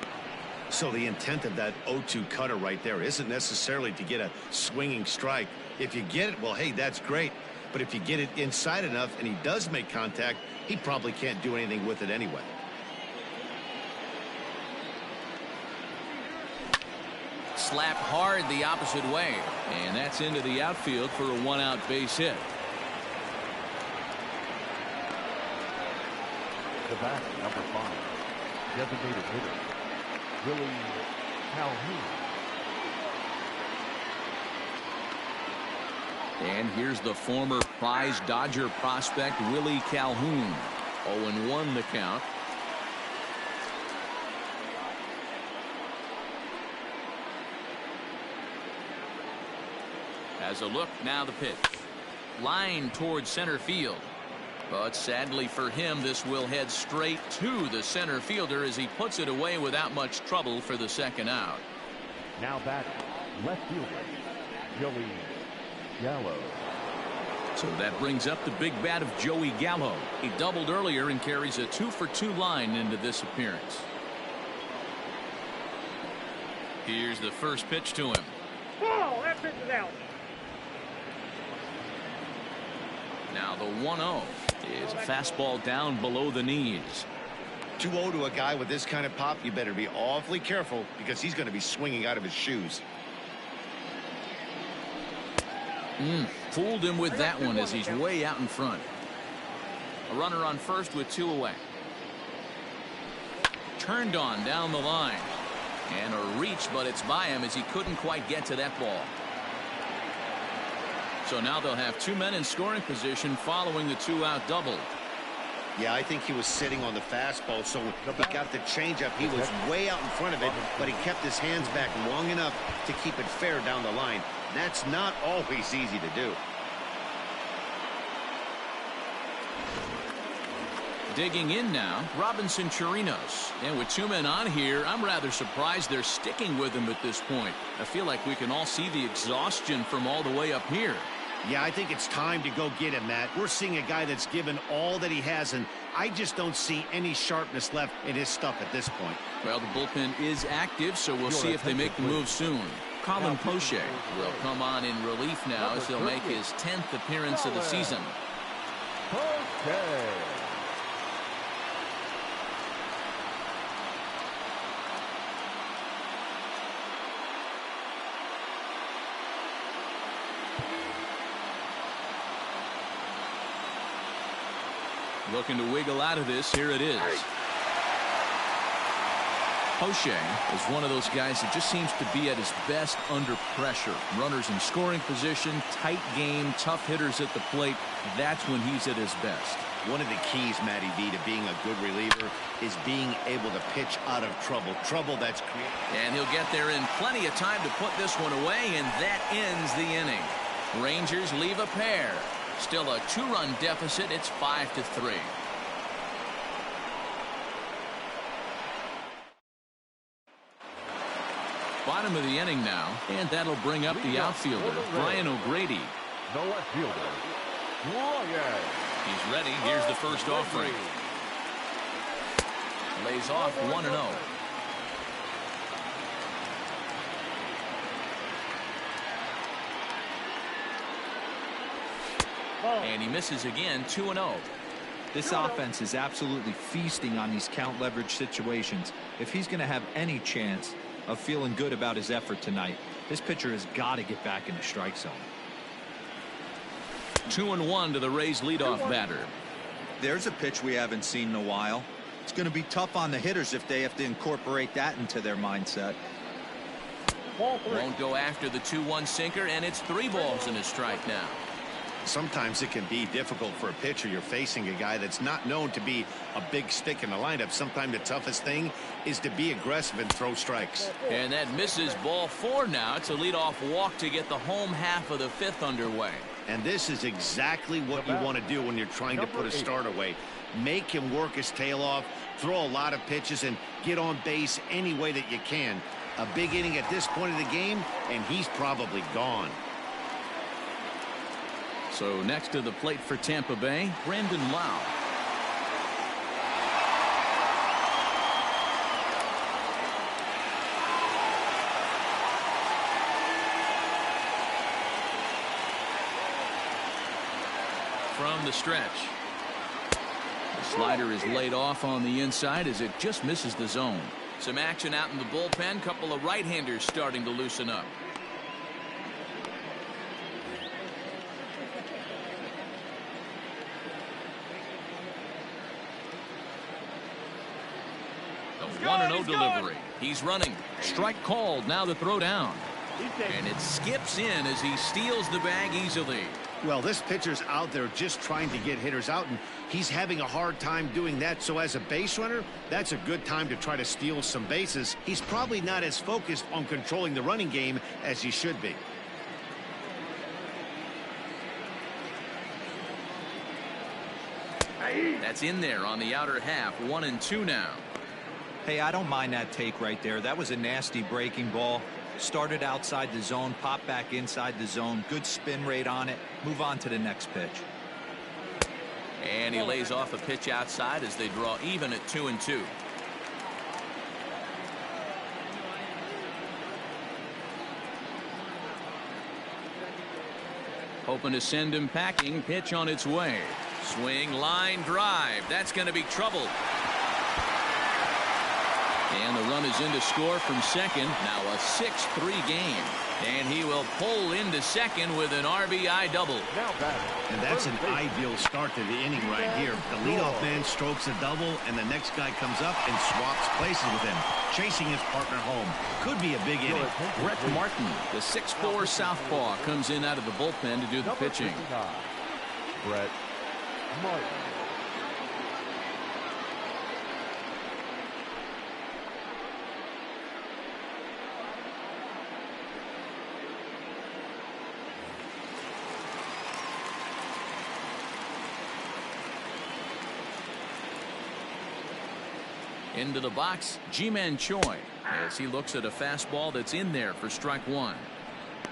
So the intent of that 0-2 cutter right there isn't necessarily to get a swinging strike. If you get it, well, hey, that's great. But if you get it inside enough and he does make contact, he probably can't do anything with it anyway. Slapped hard the opposite way, and that's into the outfield for a 1-out base hit. The bat, number 5, designated hitter, Willie Calhoun. And here's the former prize Dodger prospect, Willie Calhoun. 0-1 the count. As a look, now the pitch. Line towards center field. But sadly for him, this will head straight to the center fielder as he puts it away without much trouble for the second out. Now batting, left fielder, Willie Gallo. So that brings up the big bat of Joey Gallo. He doubled earlier and carries a 2-for-2 line into this appearance. Here's the first pitch to him. Ball, that pitch is out. Now the 1-0 is a fastball down below the knees. 2-0 to a guy with this kind of pop, you better be awfully careful because he's going to be swinging out of his shoes. Fooled him with that one as he's way out in front. A runner on first with 2 away. Turned on down the line. And a reach, but it's by him as he couldn't quite get to that ball. So now they'll have 2 men in scoring position following the 2-out double. Yeah, I think he was sitting on the fastball, so he got the changeup. He was way out in front of it, but he kept his hands back long enough to keep it fair down the line. That's not always easy to do. Digging in now, Robinson Chirinos. And with 2 men on here, I'm rather surprised they're sticking with him at this point. I feel like we can all see the exhaustion from all the way up here. Yeah, I think it's time to go get him, Matt. We're seeing a guy that's given all that he has, and I just don't see any sharpness left in his stuff at this point. Well, the bullpen is active, so we'll see if they make the move soon. Colin Poche will come on in relief now as he'll make his 10th appearance of the season. Looking to wiggle out of this. Here it is. Poche is one of those guys that just seems to be at his best under pressure. Runners in scoring position, tight game, tough hitters at the plate. That's when he's at his best. One of the keys, Matty V, to being a good reliever is being able to pitch out of trouble. Trouble that's created. And he'll get there in plenty of time to put this one away, and that ends the inning. Rangers leave a pair. Still a 2-run deficit. It's 5-3. Bottom of the inning now, and that'll bring up the outfielder, Brian O'Grady. The left fielder, Ryan. He's ready. Here's the first offering. Lays off 1-0. And he misses again, 2-0. This offense is absolutely feasting on these count leverage situations. If he's going to have any chance of feeling good about his effort tonight, this pitcher has got to get back in the strike zone. 2-1 to the Rays leadoff batter. There's a pitch we haven't seen in a while. It's going to be tough on the hitters if they have to incorporate that into their mindset. Won't go after the 2-1 sinker, and it's 3 balls and a strike now. Sometimes it can be difficult for a pitcher. You're facing a guy that's not known to be a big stick in the lineup. Sometimes the toughest thing is to be aggressive and throw strikes. And that misses ball 4 now. It's a leadoff walk to get the home half of the 5th underway. And this is exactly what you want to do when you're trying to put a start away. Make him work his tail off, throw a lot of pitches, and get on base any way that you can. A big inning at this point of the game, and he's probably gone. So next to the plate for Tampa Bay, Brandon Lau. From the stretch. The slider is laid off on the inside as it just misses the zone. Some action out in the bullpen. Couple of right-handers starting to loosen up. The 1-0 delivery. He's running. Strike called. Now the throw down. And it skips in as he steals the bag easily. Well, this pitcher's out there just trying to get hitters out, and he's having a hard time doing that. So as a base runner, that's a good time to try to steal some bases. He's probably not as focused on controlling the running game as he should be. That's in there on the outer half. 1-2 now. Hey, I don't mind that take right there. That was a nasty breaking ball. Started outside the zone, popped back inside the zone. Good spin rate on it. Move on to the next pitch. And he lays off a pitch outside as they draw even at 2-2. Hoping to send him packing. Pitch on its way. Swing, line drive. That's going to be trouble. And the run is in to score from second. Now a 6-3 game. And he will pull into second with an RBI double. And that's an ideal start to the inning right here. The leadoff man strokes a double, and the next guy comes up and swaps places with him, chasing his partner home. Could be a big inning. Brett Martin, the 6'4" southpaw, comes in out of the bullpen to do the pitching. Brett Martin. Into the box, Ji-Man Choi, as he looks at a fastball that's in there for strike one.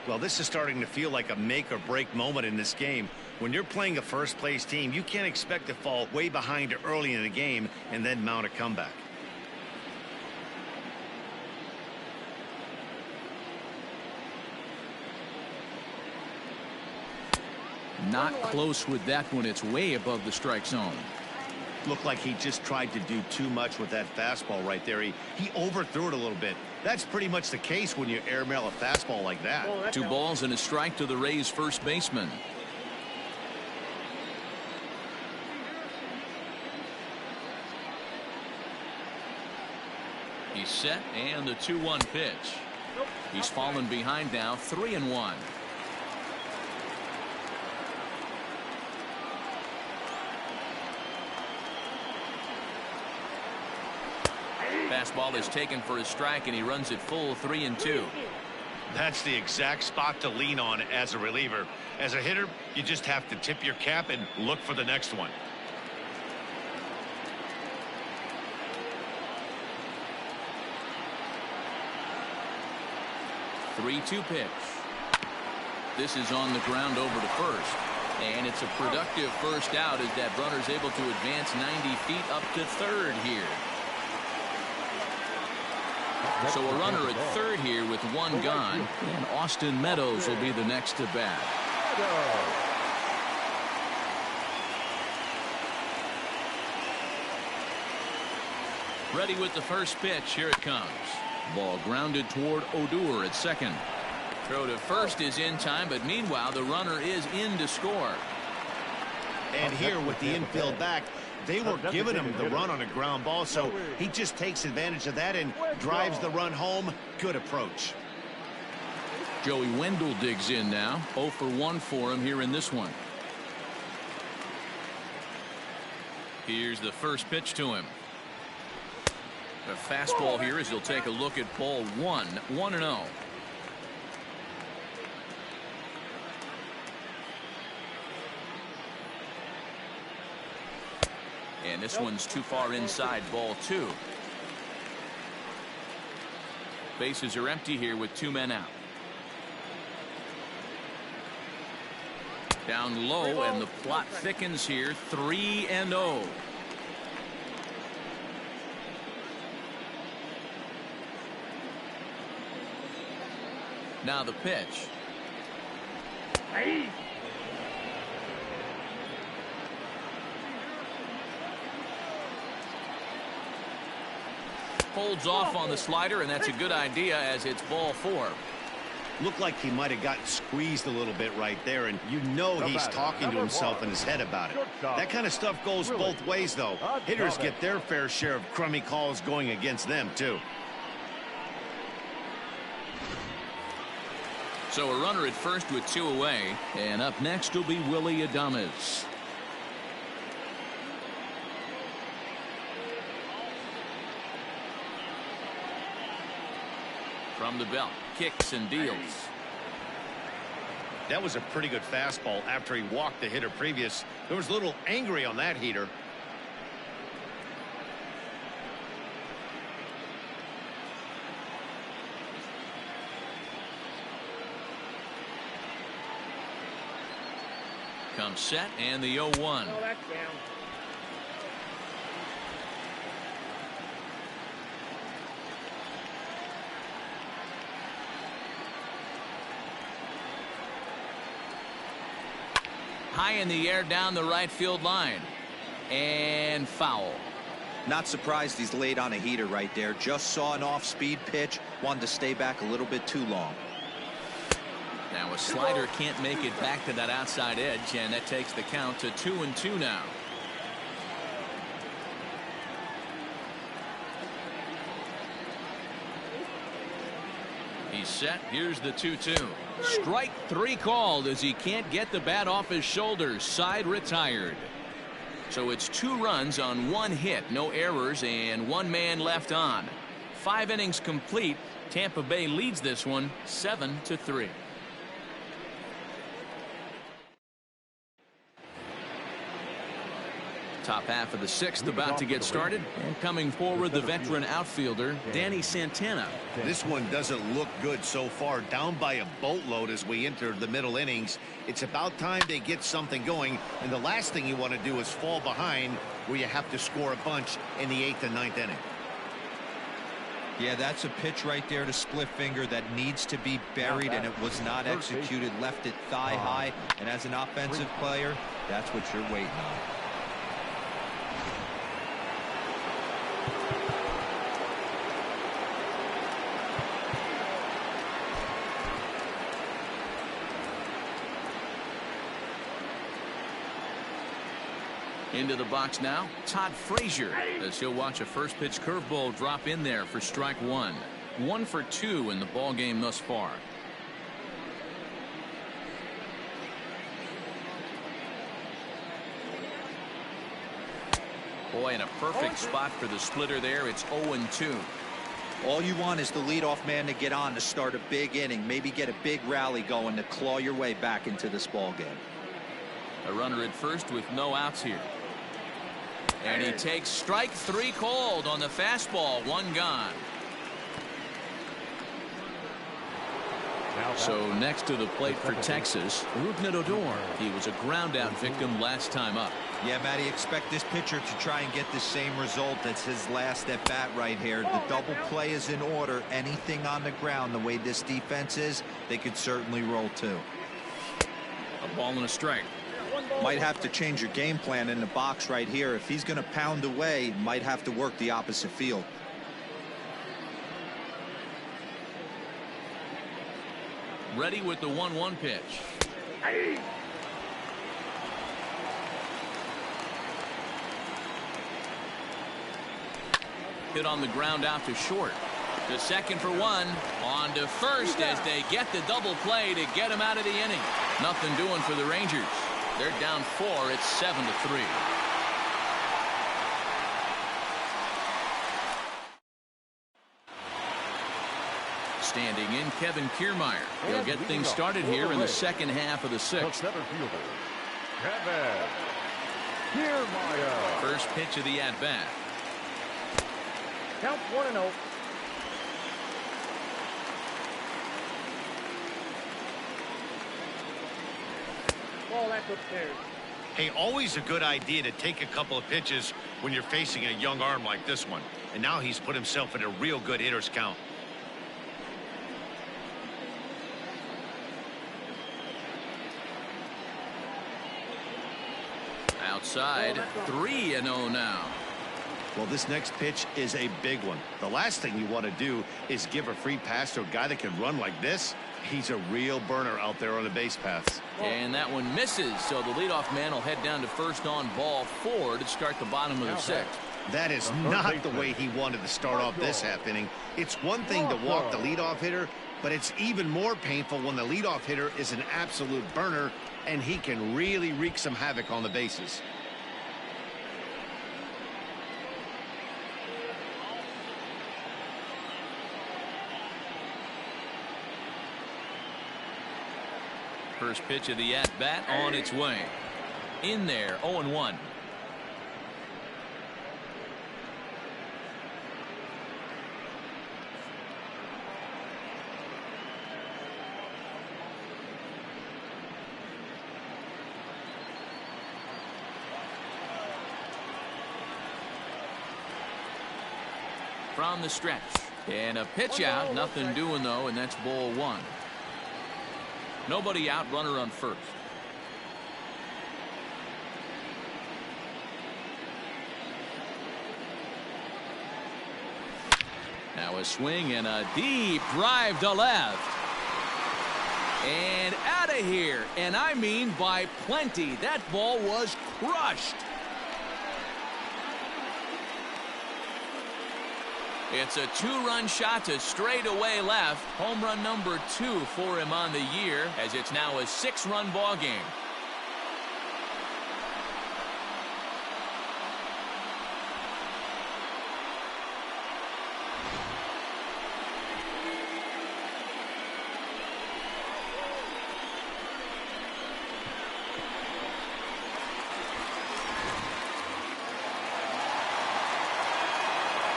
Well, this is starting to feel like a make or break moment in this game. When you're playing a first place team, you can't expect to fall way behind early in the game and then mount a comeback. Not close with that one. It's way above the strike zone. Looked like he just tried to do too much with that fastball right there. He overthrew it a little bit. That's pretty much the case when you airmail a fastball like that. 2 balls and a strike to the Rays first baseman. He's set, and the 2-1 pitch. He's fallen behind now, 3-1. Fastball is taken for a strike, and he runs it full, 3-2. That's the exact spot to lean on as a reliever. As a hitter, you just have to tip your cap and look for the next one. Three-two pitch. This is on the ground over to first. And it's a productive first out as that runner's able to advance 90 feet up to third here. So a runner at third here with 1 gone, and Austin Meadows will be the next to bat. Ready with the first pitch. Here it comes. Ball grounded toward Odor at second. Throw to first is in time, but meanwhile the runner is in to score. And here with the infield back, they were giving him the run on a ground ball, so he just takes advantage of that and drives the run home. Good approach. Joey Wendell digs in now. 0 for 1 for him here in this one. Here's the first pitch to him. A fastball here as he'll take a look at ball 1. 1-0. And this one's too far inside, ball 2. Bases are empty here with 2 men out. Down low, and the plot thickens here. 3-0. Now the pitch. Holds off on the slider, and that's a good idea as it's ball 4. Looked like he might have gotten squeezed a little bit right there, and you know he's talking to himself in his head about it. That kind of stuff goes both ways, though. Hitters get their fair share of crummy calls going against them, too. So a runner at first with 2 away, and up next will be Willie Calhoun. From the belt, kicks and deals. That was a pretty good fastball after he walked the hitter previous. There was a little angry on that heater. comes set and the 0-1. Oh, that's down. High in the air down the right field line. And foul. Not surprised he's laid on a heater right there. Just saw an off-speed pitch. Wanted to stay back a little bit too long. Now a slider can't make it back to that outside edge, and that takes the count to 2-2 now. He's set. Here's the 2-2. Strike 3 called as he can't get the bat off his shoulders. Side retired. So it's 2 runs on 1 hit, no errors, and 1 man left on. 5 innings complete. Tampa Bay leads this one 7-3. Top half of the 6th about to get started, and coming forward the veteran outfielder Danny Santana. This one doesn't look good so far. Down by a boatload as we enter the middle innings. It's about time they get something going, and the last thing you want to do is fall behind where you have to score a bunch in the 8th and 9th inning. Yeah, that's a pitch right there to split finger that needs to be buried, and it was not executed. Left it thigh high, and as an offensive player, that's what you're waiting on. Into the box now, Todd Frazier, as he'll watch a first pitch curveball drop in there for strike 1. 1 for 2 in the ball game thus far. Boy, in a perfect spot for the splitter there. It's 0-2. All you want is the leadoff man to get on to start a big inning, maybe get a big rally going to claw your way back into this ball game. A runner at first with no outs here. And he takes strike 3 called on the fastball. 1 gone. So next to the plate for Texas, Rougned. He was a ground out victim last time up. Yeah, Matty, expect this pitcher to try and get the same result. That's his last at bat right here. The double play is in order. Anything on the ground, the way this defense is, they could certainly roll too. A ball and a strike. Might have to change your game plan in the box right here. If he's going to pound away, might have to work the opposite field. Ready with the 1-1 pitch. Hit on the ground out to short. To second for 1. On to first as they get the double play to get him out of the inning. Nothing doing for the Rangers. They're down 4. It's 7-3. Standing in, Kevin Kiermaier. He'll get things started here in the second half of the 6th. Center fielder, Kevin Kiermaier. First pitch of the at-bat. Count 1-0. Ball, that's upstairs. Hey, always a good idea to take a couple of pitches when you're facing a young arm like this one. And now he's put himself in a real good hitter's count. Outside, 3-0 now. Well, this next pitch is a big one. The last thing you want to do is give a free pass to a guy that can run like this. He's a real burner out there on the base paths. And that one misses, so the leadoff man will head down to first on ball 4 to start the bottom of the 6th. That is not the way he wanted to start off this half inning. It's one thing to walk the leadoff hitter, but it's even more painful when the leadoff hitter is an absolute burner and he can really wreak some havoc on the bases. First pitch of the at-bat on its way. In there, 0-1. from the stretch. And a pitch out. Nothing doing, though, and that's ball one. Nobody out, runner on first. Now a swing and a deep drive to left. And out of here. And I mean by plenty. That ball was crushed. It's a two-run shot to straightaway left. Home run number 2 for him on the year, as it's now a 6-run ball game.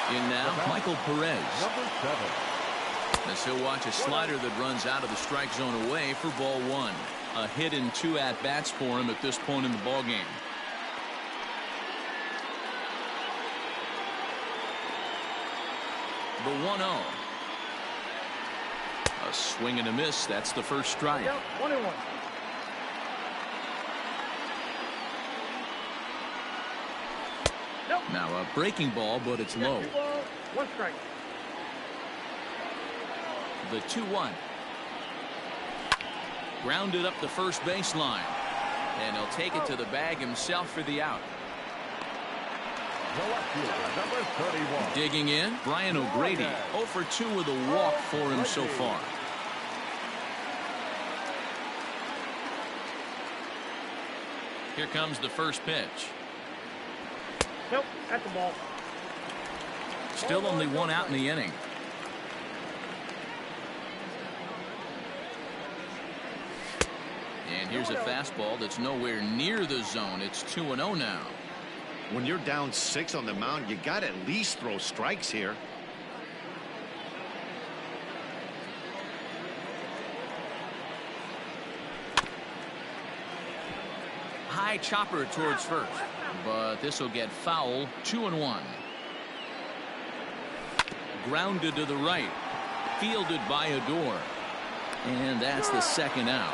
In now, Michael Perez. Number 7. As he'll watch a slider that runs out of the strike zone away for ball 1. A hit and 2 at-bats for him at this point in the ball game. The 1-0. A swing and a miss. That's the first strike. 1-1. Now a breaking ball, but it's low. 1 strike. The 2-1. Grounded up the first baseline. And he'll take it to the bag himself for the out. Number 31. Digging in, Brian O'Grady. 0 for 2 with a walk for him so far. Here comes the first pitch. Nope, that's the ball. Still only 1 out in the inning. And here's a fastball that's nowhere near the zone. It's 2-0 now. When you're down 6 on the mound, you got to at least throw strikes here. High chopper towards first, but this will get foul. 2-1. Grounded to the right, fielded by Adore, and that's the second out.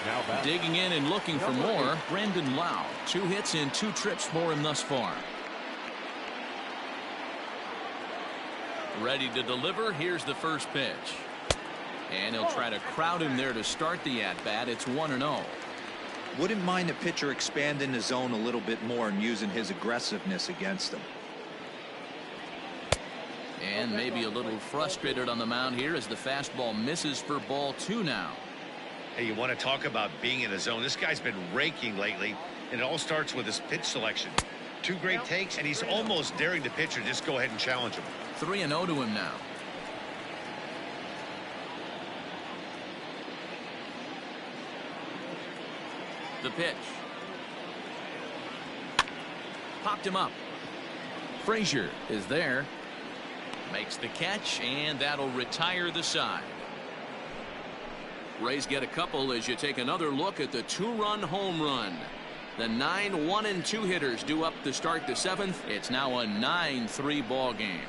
Now digging in and looking for more, Brendan Lau. 2 hits and 2 trips for him thus far. Ready to deliver. Here's the first pitch. And he'll try to crowd him there to start the at-bat. It's 1-0. Wouldn't mind the pitcher expanding the zone a little bit more and using his aggressiveness against him. And maybe a little frustrated on the mound here as the fastball misses for ball 2 now. Hey, you want to talk about being in a zone? This guy's been raking lately, and it all starts with his pitch selection. 2 great takes, and he's almost daring the pitcher just go ahead and challenge him. 3-0 to him now. The pitch. Popped him up. Frazier is there. Makes the catch, and that'll retire the side. Rays get a couple as you take another look at the 2-run home run. The 9 1-2 hitters due up to start the 7th. It's now a 9-3 ball game.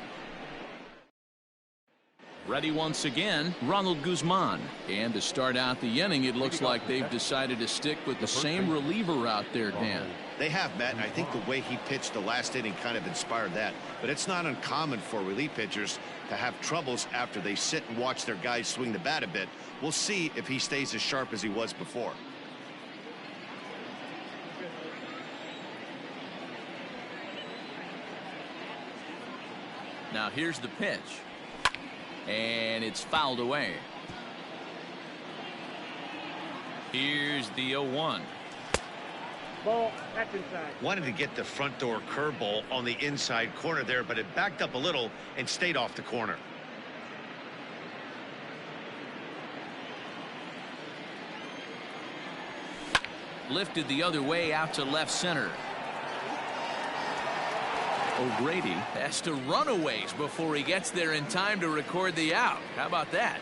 Ready once again, Ronald Guzman. And to start out the inning, it looks like they've decided to stick with the same reliever out there, Dan. They have, Matt, and I think the way he pitched the last inning kind of inspired that. But it's not uncommon for relief pitchers to have troubles after they sit and watch their guys swing the bat a bit. We'll see if he stays as sharp as he was before. Now here's the pitch. And it's fouled away. Here's the 0-1. Ball, that's inside. Wanted to get the front door curveball on the inside corner there, but it backed up a little and stayed off the corner. Lifted the other way out to left center. O'Grady has to run a ways before he gets there in time to record the out. How about that?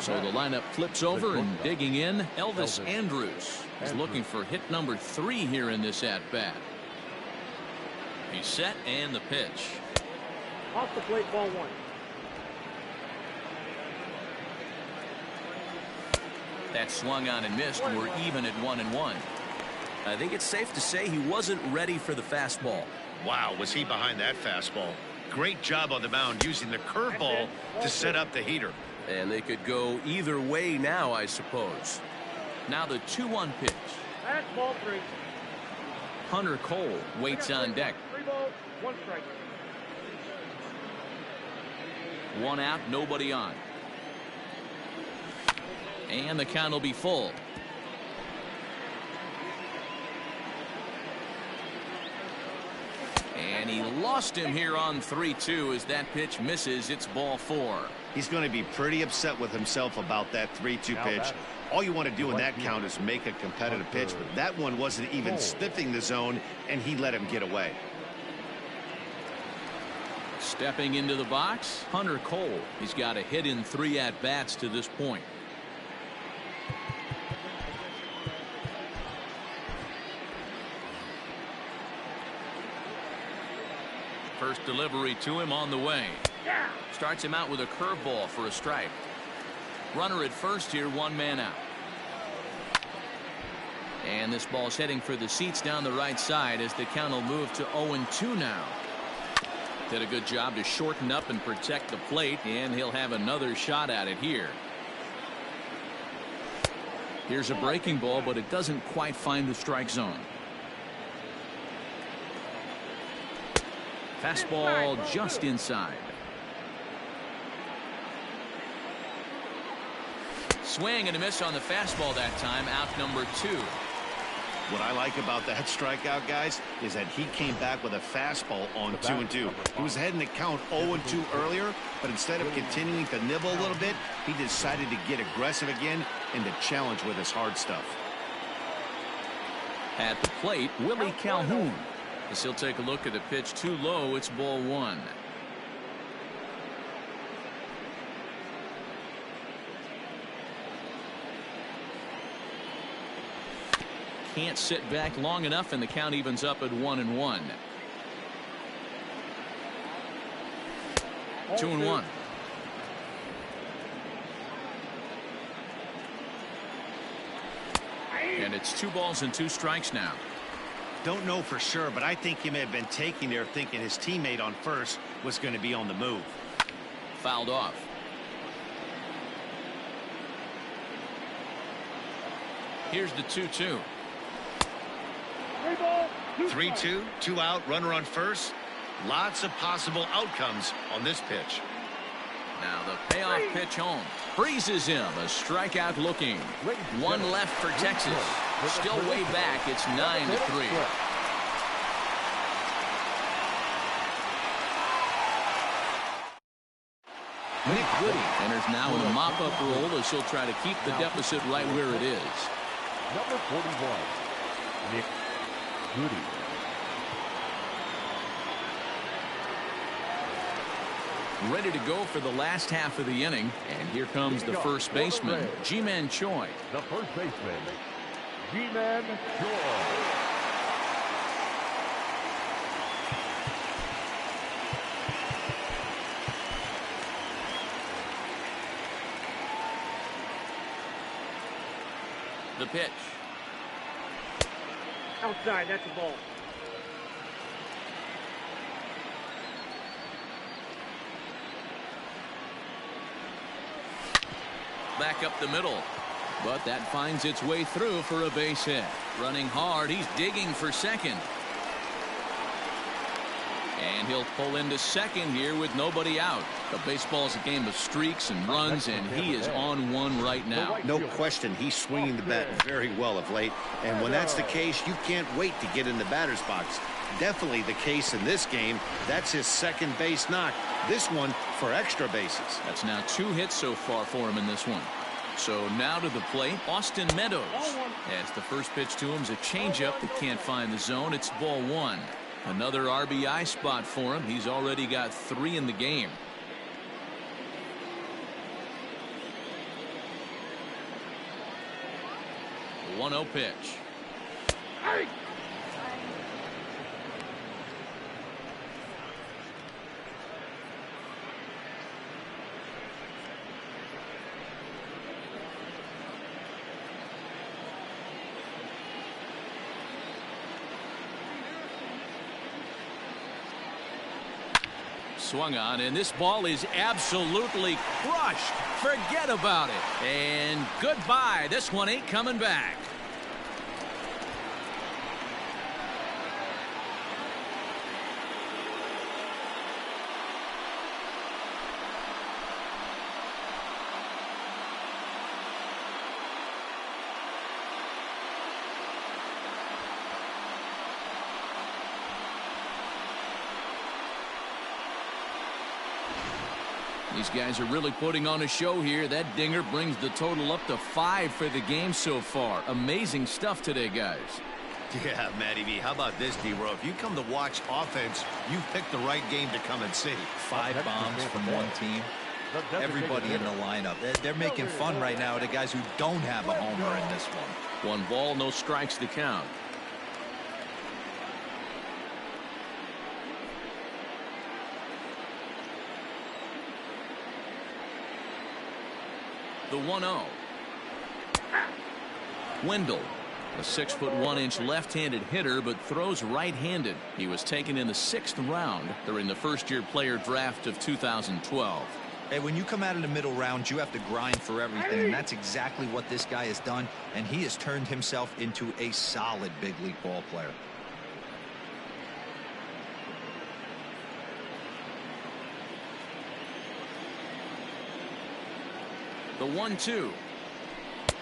So the lineup flips over, and digging in, Elvis Andrus. He's looking for hit number 3 here in this at-bat. He's set, and the pitch. Off the plate, ball 1. That swung on and missed. We're even at 1-1. I think it's safe to say he wasn't ready for the fastball. Wow, was he behind that fastball? Great job on the mound using the curveball to set up the heater. And they could go either way now, I suppose. Now the 2-1 pitch. That's ball 3. Hunter Cole waits on deck. 3 balls, 1 strike. 1 out, nobody on. And the count will be full. And he lost him here on 3-2 as that pitch misses. It's ball 4. He's going to be pretty upset with himself about that 3-2 pitch. All you want to do in that count is make a competitive pitch, but that one wasn't even sniffing the zone, and he let him get away. Stepping into the box, Hunter Cole. He's got a hit in 3 at-bats to this point. First delivery to him on the way. Starts him out with a curveball for a strike. Runner at first here, 1 man out. And this ball's heading for the seats down the right side as the count will move to 0-2 now. Did a good job to shorten up and protect the plate, and he'll have another shot at it here. Here's a breaking ball, but it doesn't quite find the strike zone. Fastball just inside. Swing and a miss on the fastball that time. Out number 2. What I like about that strikeout, guys, is that he came back with a fastball on 2-2. He was heading to count 0-2 earlier, but instead of continuing to nibble a little bit, he decided to get aggressive again and to challenge with his hard stuff. At the plate, Willie Calhoun. As he'll take a look at the pitch too low. It's ball 1. Can't sit back long enough, and the count evens up at 1-1. 2-1. And it's 2 balls and 2 strikes now. Don't know for sure, but I think he may have been taking there thinking his teammate on first was going to be on the move. Fouled off. Here's the 2-2. 3-2, 2 out, runner on first. Lots of possible outcomes on this pitch. Now the payoff pitch home. Freezes him. A strikeout looking. 1 left for Texas. Still way back. It's 9-3. Nick Goody enters now in a mop-up role as he'll try to keep the deficit right where it is. Number 41, Nick Goody. Ready to go for the last half of the inning, and here comes the first baseman, Ji-Man Choi. The first baseman, Ji-Man Choi. The pitch. Outside, that's a ball. Back up the middle, but that finds its way through for a base hit. Running hard, he's digging for second. And he'll pull into second here with nobody out. The baseball's a game of streaks and runs, and he is on one right now. No question, he's swinging the bat very well of late. And when that's the case, you can't wait to get in the batter's box. Definitely the case in this game. That's his second base knock. This one for extra bases. That's now 2 hits so far for him in this one. So now to the plate, Austin Meadows. As the first pitch to him is a changeup that can't find the zone. It's ball 1. Another RBI spot for him. He's already got 3 in the game. 1-0 pitch. Swung on, and this ball is absolutely crushed. Forget about it. And goodbye. This one ain't coming back. These guys are really putting on a show here. That dinger brings the total up to 5 for the game so far. Amazing stuff today, guys. Yeah, Matty V. How about this, D-Row? If you come to watch offense, you picked the right game to come and see. 5 bombs from one team. Everybody in the lineup. They're making fun right now of the guys who don't have a homer in this one. 1 ball, no strikes to count. The 1-0. Wendell, a 6'1" left-handed hitter, but throws right-handed. He was taken in the 6th round during the first-year player draft of 2012. Hey, when you come out of the middle round, you have to grind for everything, and that's exactly what this guy has done, and he has turned himself into a solid big league ball player. The 1-2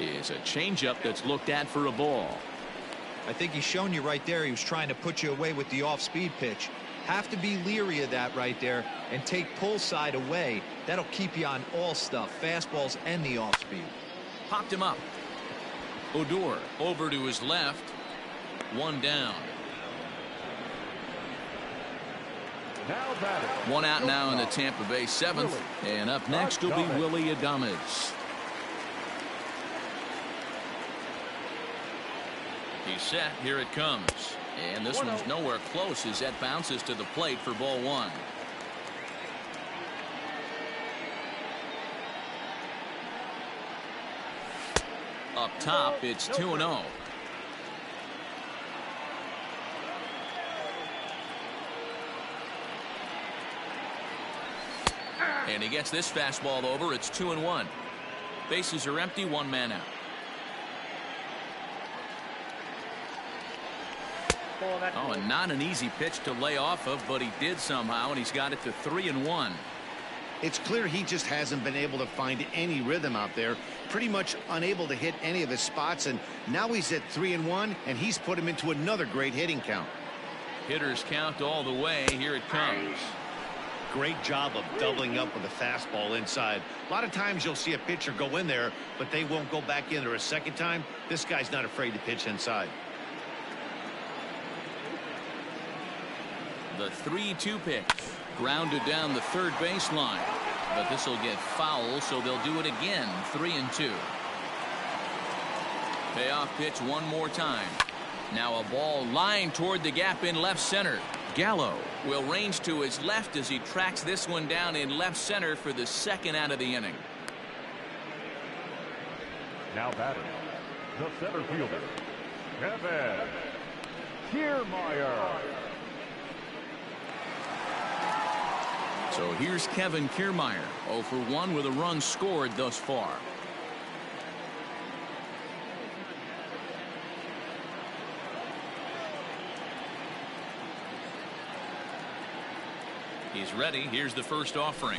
is a changeup that's looked at for a ball. I think he's shown you right there. He was trying to put you away with the off-speed pitch. Have to be leery of that right there and take pull side away. That'll keep you on all stuff, fastballs and the off-speed. Popped him up. Odor over to his left. 1 down. One out now in the Tampa Bay 7th, and up next will be Willie Calhoun. He's set. Here it comes, and this one's nowhere close as that bounces to the plate for ball 1. Up top, it's 2-0. And he gets this fastball over. It's 2-1. Bases are empty. 1 man out. Oh, and not an easy pitch to lay off of, but he did somehow, and he's got it to 3-1. It's clear he just hasn't been able to find any rhythm out there. Pretty much unable to hit any of his spots, and now he's at 3-1, and he's put him into another great hitting count. Hitters count all the way. Here it comes. Great job of doubling up with a fastball inside. A lot of times you'll see a pitcher go in there, but they won't go back in there a second time. This guy's not afraid to pitch inside. The 3-2 pitch. Grounded down the third baseline. But this will get foul, so they'll do it again. 3-2. Payoff pitch one more time. Now a ball lined toward the gap in left center. Gallo will range to his left as he tracks this one down in left center for the 2nd out of the inning. Now batting, the center fielder, Kevin Kiermaier. So here's Kevin Kiermaier, 0 for 1 with a run scored thus far. He's ready. Here's the first offering.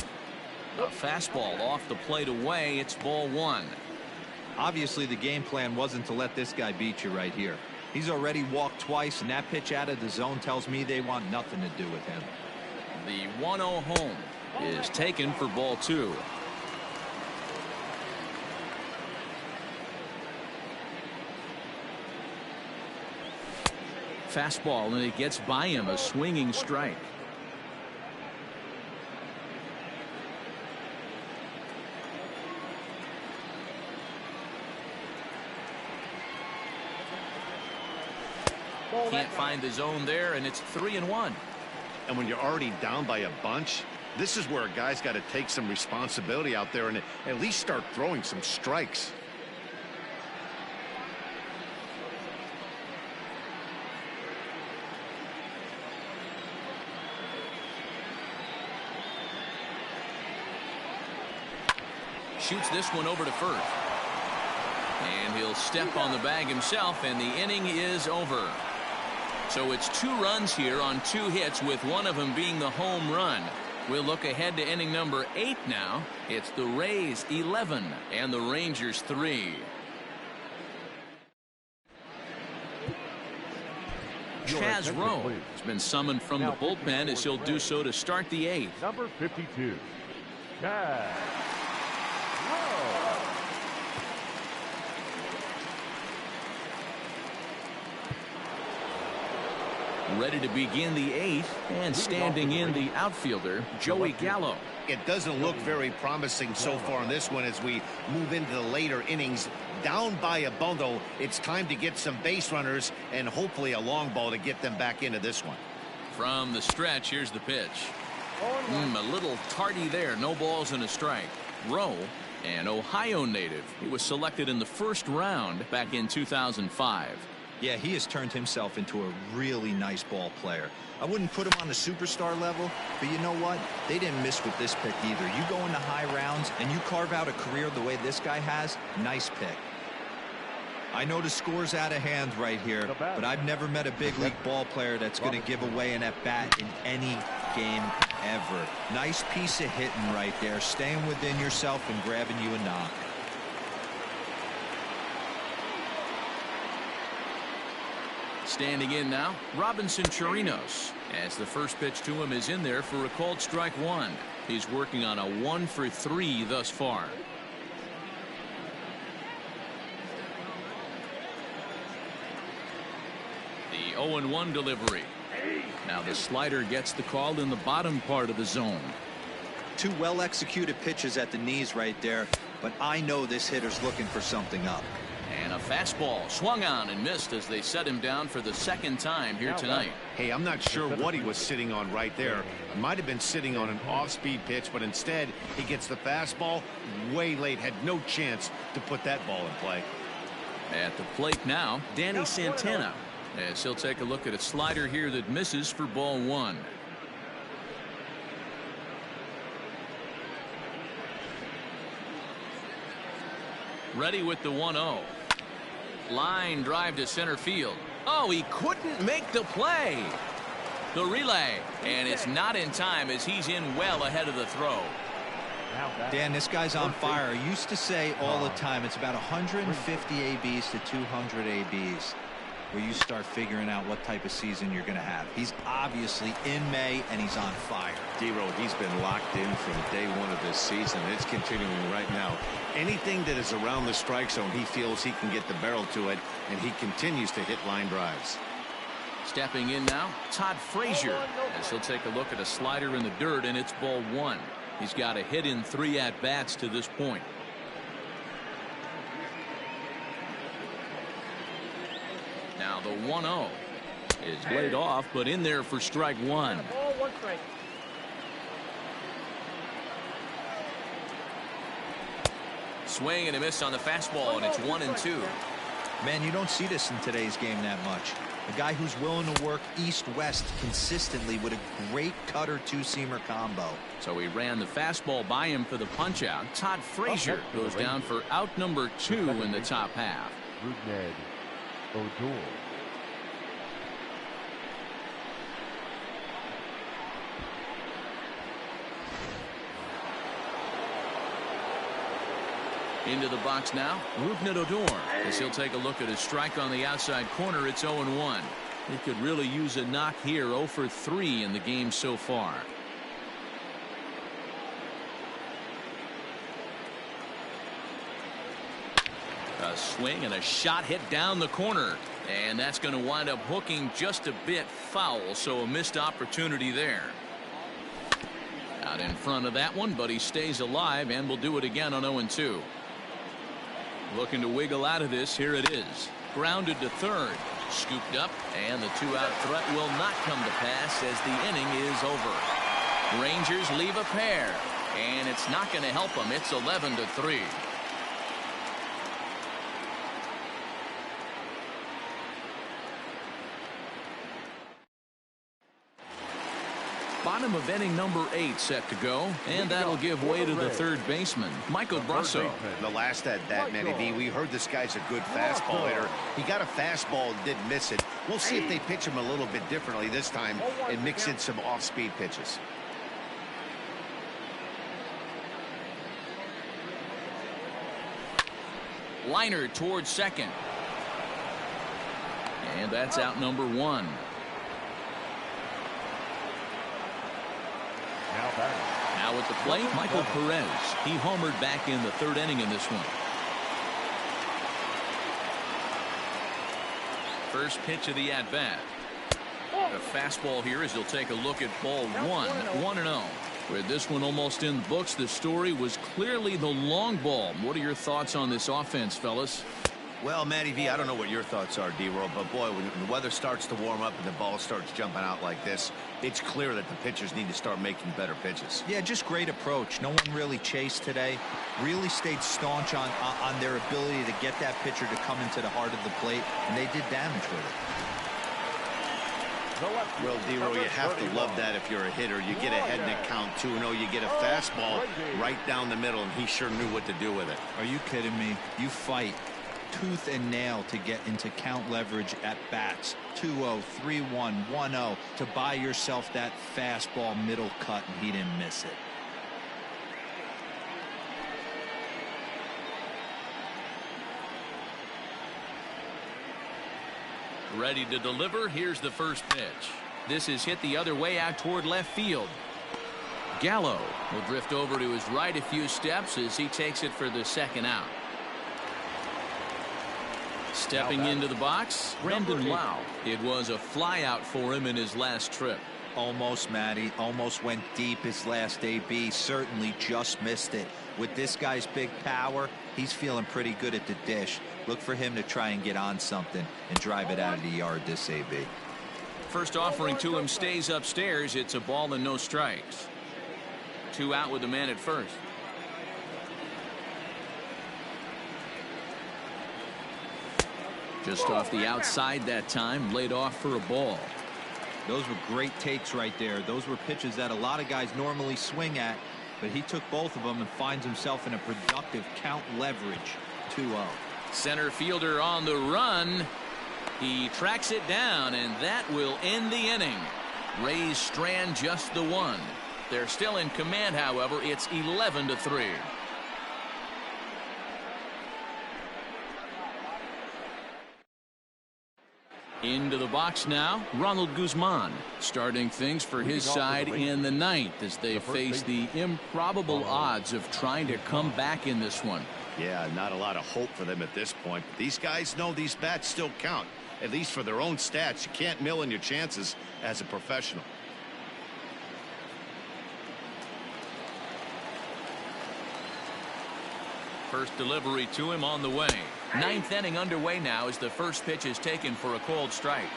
A fastball off the plate away. It's ball 1. Obviously, the game plan wasn't to let this guy beat you right here. He's already walked twice, and that pitch out of the zone tells me they want nothing to do with him. The 1-0 home is taken for ball 2. Fastball, and it gets by him, a swinging strike. Can't find the zone there, and it's 3-1. And when you're already down by a bunch, this is where a guy's got to take some responsibility out there and at least start throwing some strikes. Shoots this one over to first. And he'll step on the bag himself, and the inning is over. So it's 2 runs here on 2 hits, with one of them being the home run. We'll look ahead to inning number 8 now. It's the Rays 11 and the Rangers 3. Chaz Rowe has been summoned from the bullpen as he'll do so to start the 8th. Number 52, Chaz Rowe. Ready to begin the 8th, and standing in the outfielder, Joey Gallo. It doesn't look very promising so far in this one as we move into the later innings. Down by a bundle, it's time to get some base runners and hopefully a long ball to get them back into this one. From the stretch, here's the pitch. A little tardy there. No balls and a strike. Rowe, an Ohio native. He was selected in the 1st round back in 2005. Yeah, he has turned himself into a really nice ball player. I wouldn't put him on the superstar level, but you know what? They didn't miss with this pick either. You go into high rounds and you carve out a career the way this guy has, nice pick. I know the score's out of hand right here, but I've never met a big league ball player that's going to give away an at-bat in any game ever. Nice piece of hitting right there, staying within yourself and grabbing you a knock. Standing in now, Robinson Chirinos, as the first pitch to him is in there for a called strike 1. He's working on a 1-for-3 thus far. The 0-1 delivery. Now the slider gets the call in the bottom part of the zone. 2 well-executed pitches at the knees right there, but I know this hitter's looking for something up. And a fastball swung on and missed as they set him down for the 2nd time here tonight. Hey, I'm not sure what he was sitting on right there. Might have been sitting on an off-speed pitch, but instead he gets the fastball way late. Had no chance to put that ball in play. At the plate now, Danny Santana, as he'll take a look at a slider here that misses for ball 1. Ready with the 1-0. Line drive to center field. Oh, he couldn't make the play. The relay, and it's not in time as he's in well ahead of the throw. Dan, this guy's on fire. I used to say all the time it's about 150 ABs to 200 ABs where you start figuring out what type of season you're going to have. He's obviously in May and he's on fire. D-Row, he's been locked in from day 1 of this season. It's continuing right now. Anything that is around the strike zone, he feels he can get the barrel to it, and he continues to hit line drives. Stepping in now, Todd Frazier, as he'll take a look at a slider in the dirt, and it's ball 1. He's got a hit in 3 at-bats to this point. Now the 1-0 is laid off, but in there for strike 1. Ball 1 strike. Swing and a miss on the fastball, and it's 1-2. Man, you don't see this in today's game that much. A guy who's willing to work east-west consistently with a great cutter 2-seamer combo. So he ran the fastball by him for the punch-out. Todd Frazier goes down for out number 2 in the top half. Into the box now, Rougned Odor, as he'll take a look at a strike on the outside corner. It's 0-1. He could really use a knock here. 0 for 3 in the game so far. A swing and a shot hit down the corner, and that's going to wind up hooking just a bit foul, so a missed opportunity there. Out in front of that one, but he stays alive and will do it again on 0-2. Looking to wiggle out of this. Here it is. Grounded to third. Scooped up, and the 2-out threat will not come to pass as the inning is over. Rangers leave a pair, and it's not going to help them. It's 11-3. Bottom of inning number 8 set to go, and that'll give way to the third baseman, Michael Brasso. The last at bat, Manny V, we heard this guy's a good fastball hitter. He got a fastball and didn't miss it. We'll see if they pitch him a little bit differently this time and mix in some off-speed pitches. Liner towards second. And that's out number 1. Now at the plate, Michael Perez. He homered back in the 3rd inning in this one. First pitch of the at-bat. A fastball here as he'll take a look at ball 1, 1-0. With this one almost in the books, the story was clearly the long ball. What are your thoughts on this offense, fellas? Well, Matty V, I don't know what your thoughts are, D-Roll, but boy, when the weather starts to warm up and the ball starts jumping out like this, it's clear that the pitchers need to start making better pitches. Yeah, just great approach. No one really chased today. Really stayed staunch on their ability to get that pitcher to come into the heart of the plate, and they did damage with it. Well, D-Roll, you have to love that if you're a hitter. You get ahead in the count 2-0, you get a fastball right down the middle, and he sure knew what to do with it. Are you kidding me? You fight tooth and nail to get into count leverage at bats. 2-0, 3-1, 1-0 to buy yourself that fastball middle cut, and he didn't miss it. Ready to deliver. Here's the first pitch. This is hit the other way out toward left field. Gallo will drift over to his right a few steps as he takes it for the 2nd out. Stepping into the box, Brandon Lau. It was a fly out for him in his last trip. Almost, Matty. Almost went deep his last AB. Certainly just missed it. With this guy's big power, he's feeling pretty good at the dish. Look for him to try and get on something and drive it out of the yard this AB. First offering to him stays upstairs. It's a ball and no strikes. 2 out with the man at first. Just off the outside that time, laid off for a ball. Those were great takes right there. Those were pitches that a lot of guys normally swing at, but he took both of them and finds himself in a productive count leverage. 2-0. Center fielder on the run. He tracks it down, and that will end the inning. Rays strand just the 1. They're still in command, however. It's 11-3. Into the box now, Ronald Guzman, starting things for his side in the 9th as they face the improbable odds of trying to come back in this one. Yeah, not a lot of hope for them at this point. But these guys know these bats still count, at least for their own stats. You can't mill in your chances as a professional. First delivery to him on the way. 9th inning underway now as the first pitch is taken for a called strike.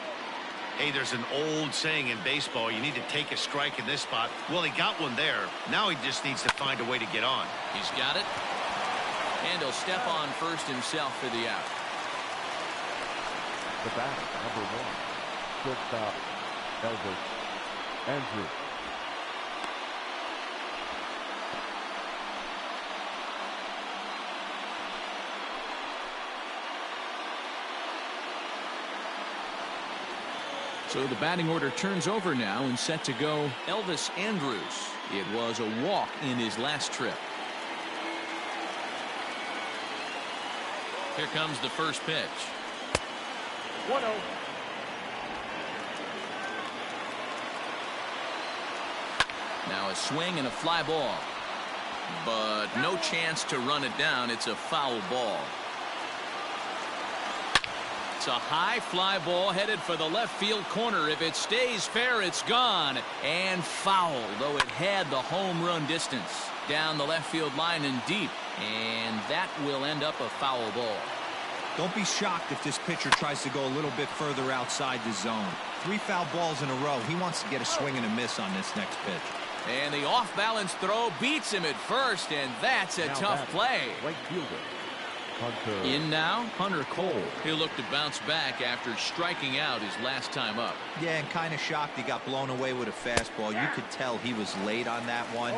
Hey, there's an old saying in baseball, you need to take a strike in this spot. Well, he got one there. Now he just needs to find a way to get on. He's got it. And he'll step on first himself for the out. The batter, number 1, shortstop, Elvis Andrus. So the batting order turns over now and set to go Elvis Andrus. It was a walk in his last trip. Here comes the first pitch. 1-0. Now a swing and a fly ball. But no chance to run it down. It's a foul ball. It's a high fly ball headed for the left field corner. If it stays fair, it's gone. And foul, though it had the home run distance. Down the left field line and deep. And that will end up a foul ball. Don't be shocked if this pitcher tries to go a little bit further outside the zone. 3 foul balls in a row. He wants to get a swing and a miss on this next pitch. And the off-balance throw beats him at first, and that's a tough play. Right fielder, Hunter. In now, Hunter Cole. He'll look to bounce back after striking out his last time up. Yeah, and kind of shocked he got blown away with a fastball. You could tell he was late on that one.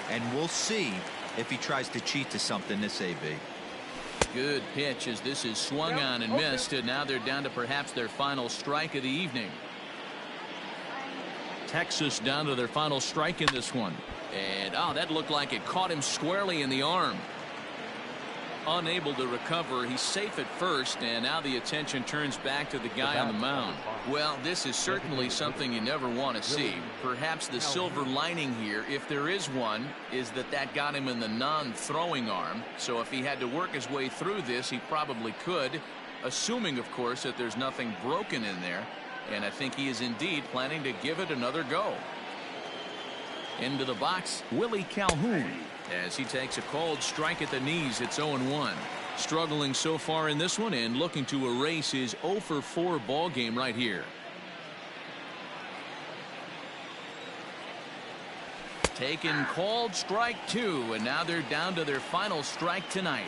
And we'll see if he tries to cheat to something this AB. Good pitch as this is swung on and missed, and now they're down to perhaps their final strike of the evening. Texas down to their final strike in this one. And that looked like it caught him squarely in the arm. Unable to recover. He's safe at first, and now the attention turns back to the guy on the mound. Well, this is certainly something you never want to see. Perhaps the silver lining here, if there is one, is that got him in the non-throwing arm. So if he had to work his way through this, he probably could, assuming, of course, that there's nothing broken in there. And I think he is indeed planning to give it another go. Into the box, Willie Calhoun, as he takes a called strike at the knees. It's 0-1. Struggling so far in this one and looking to erase his 0-for-4 ball game right here. Taken called strike 2, and now they're down to their final strike tonight.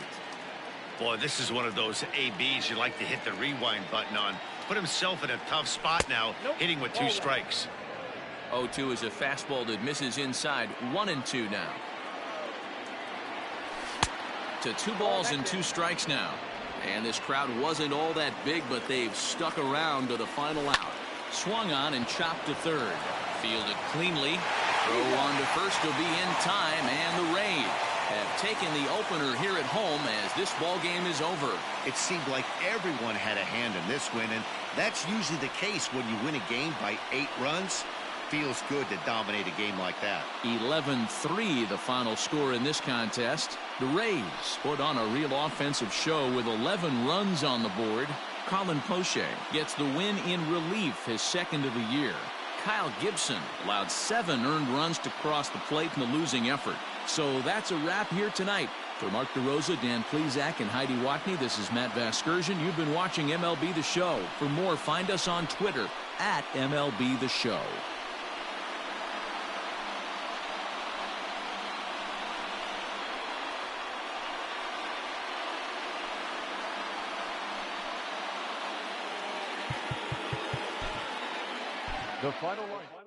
Boy, this is one of those ABs you like to hit the rewind button on. Put himself in a tough spot now, hitting with 2 strikes. 0-2 is a fastball that misses inside. 1-2 now. To 2 balls and 2 strikes now. And this crowd wasn't all that big, but they've stuck around to the final out. Swung on and chopped to third. Fielded cleanly. Throw on to first will be in time, and the Rays have taken the opener here at home as this ball game is over. It seemed like everyone had a hand in this win, and that's usually the case when you win a game by 8 runs. Feels good to dominate a game like that. 11-3 the final score in this contest. The Rays put on a real offensive show with 11 runs on the board. Colin Poche gets the win in relief, his second of the year. Kyle Gibson allowed 7 earned runs to cross the plate in the losing effort. So that's a wrap here tonight. For Mark DeRosa, Dan Plezak, and Heidi Watney, this is Matt Vasgersian. You've been watching MLB The Show. For more, find us on Twitter at MLB The Show. The final line.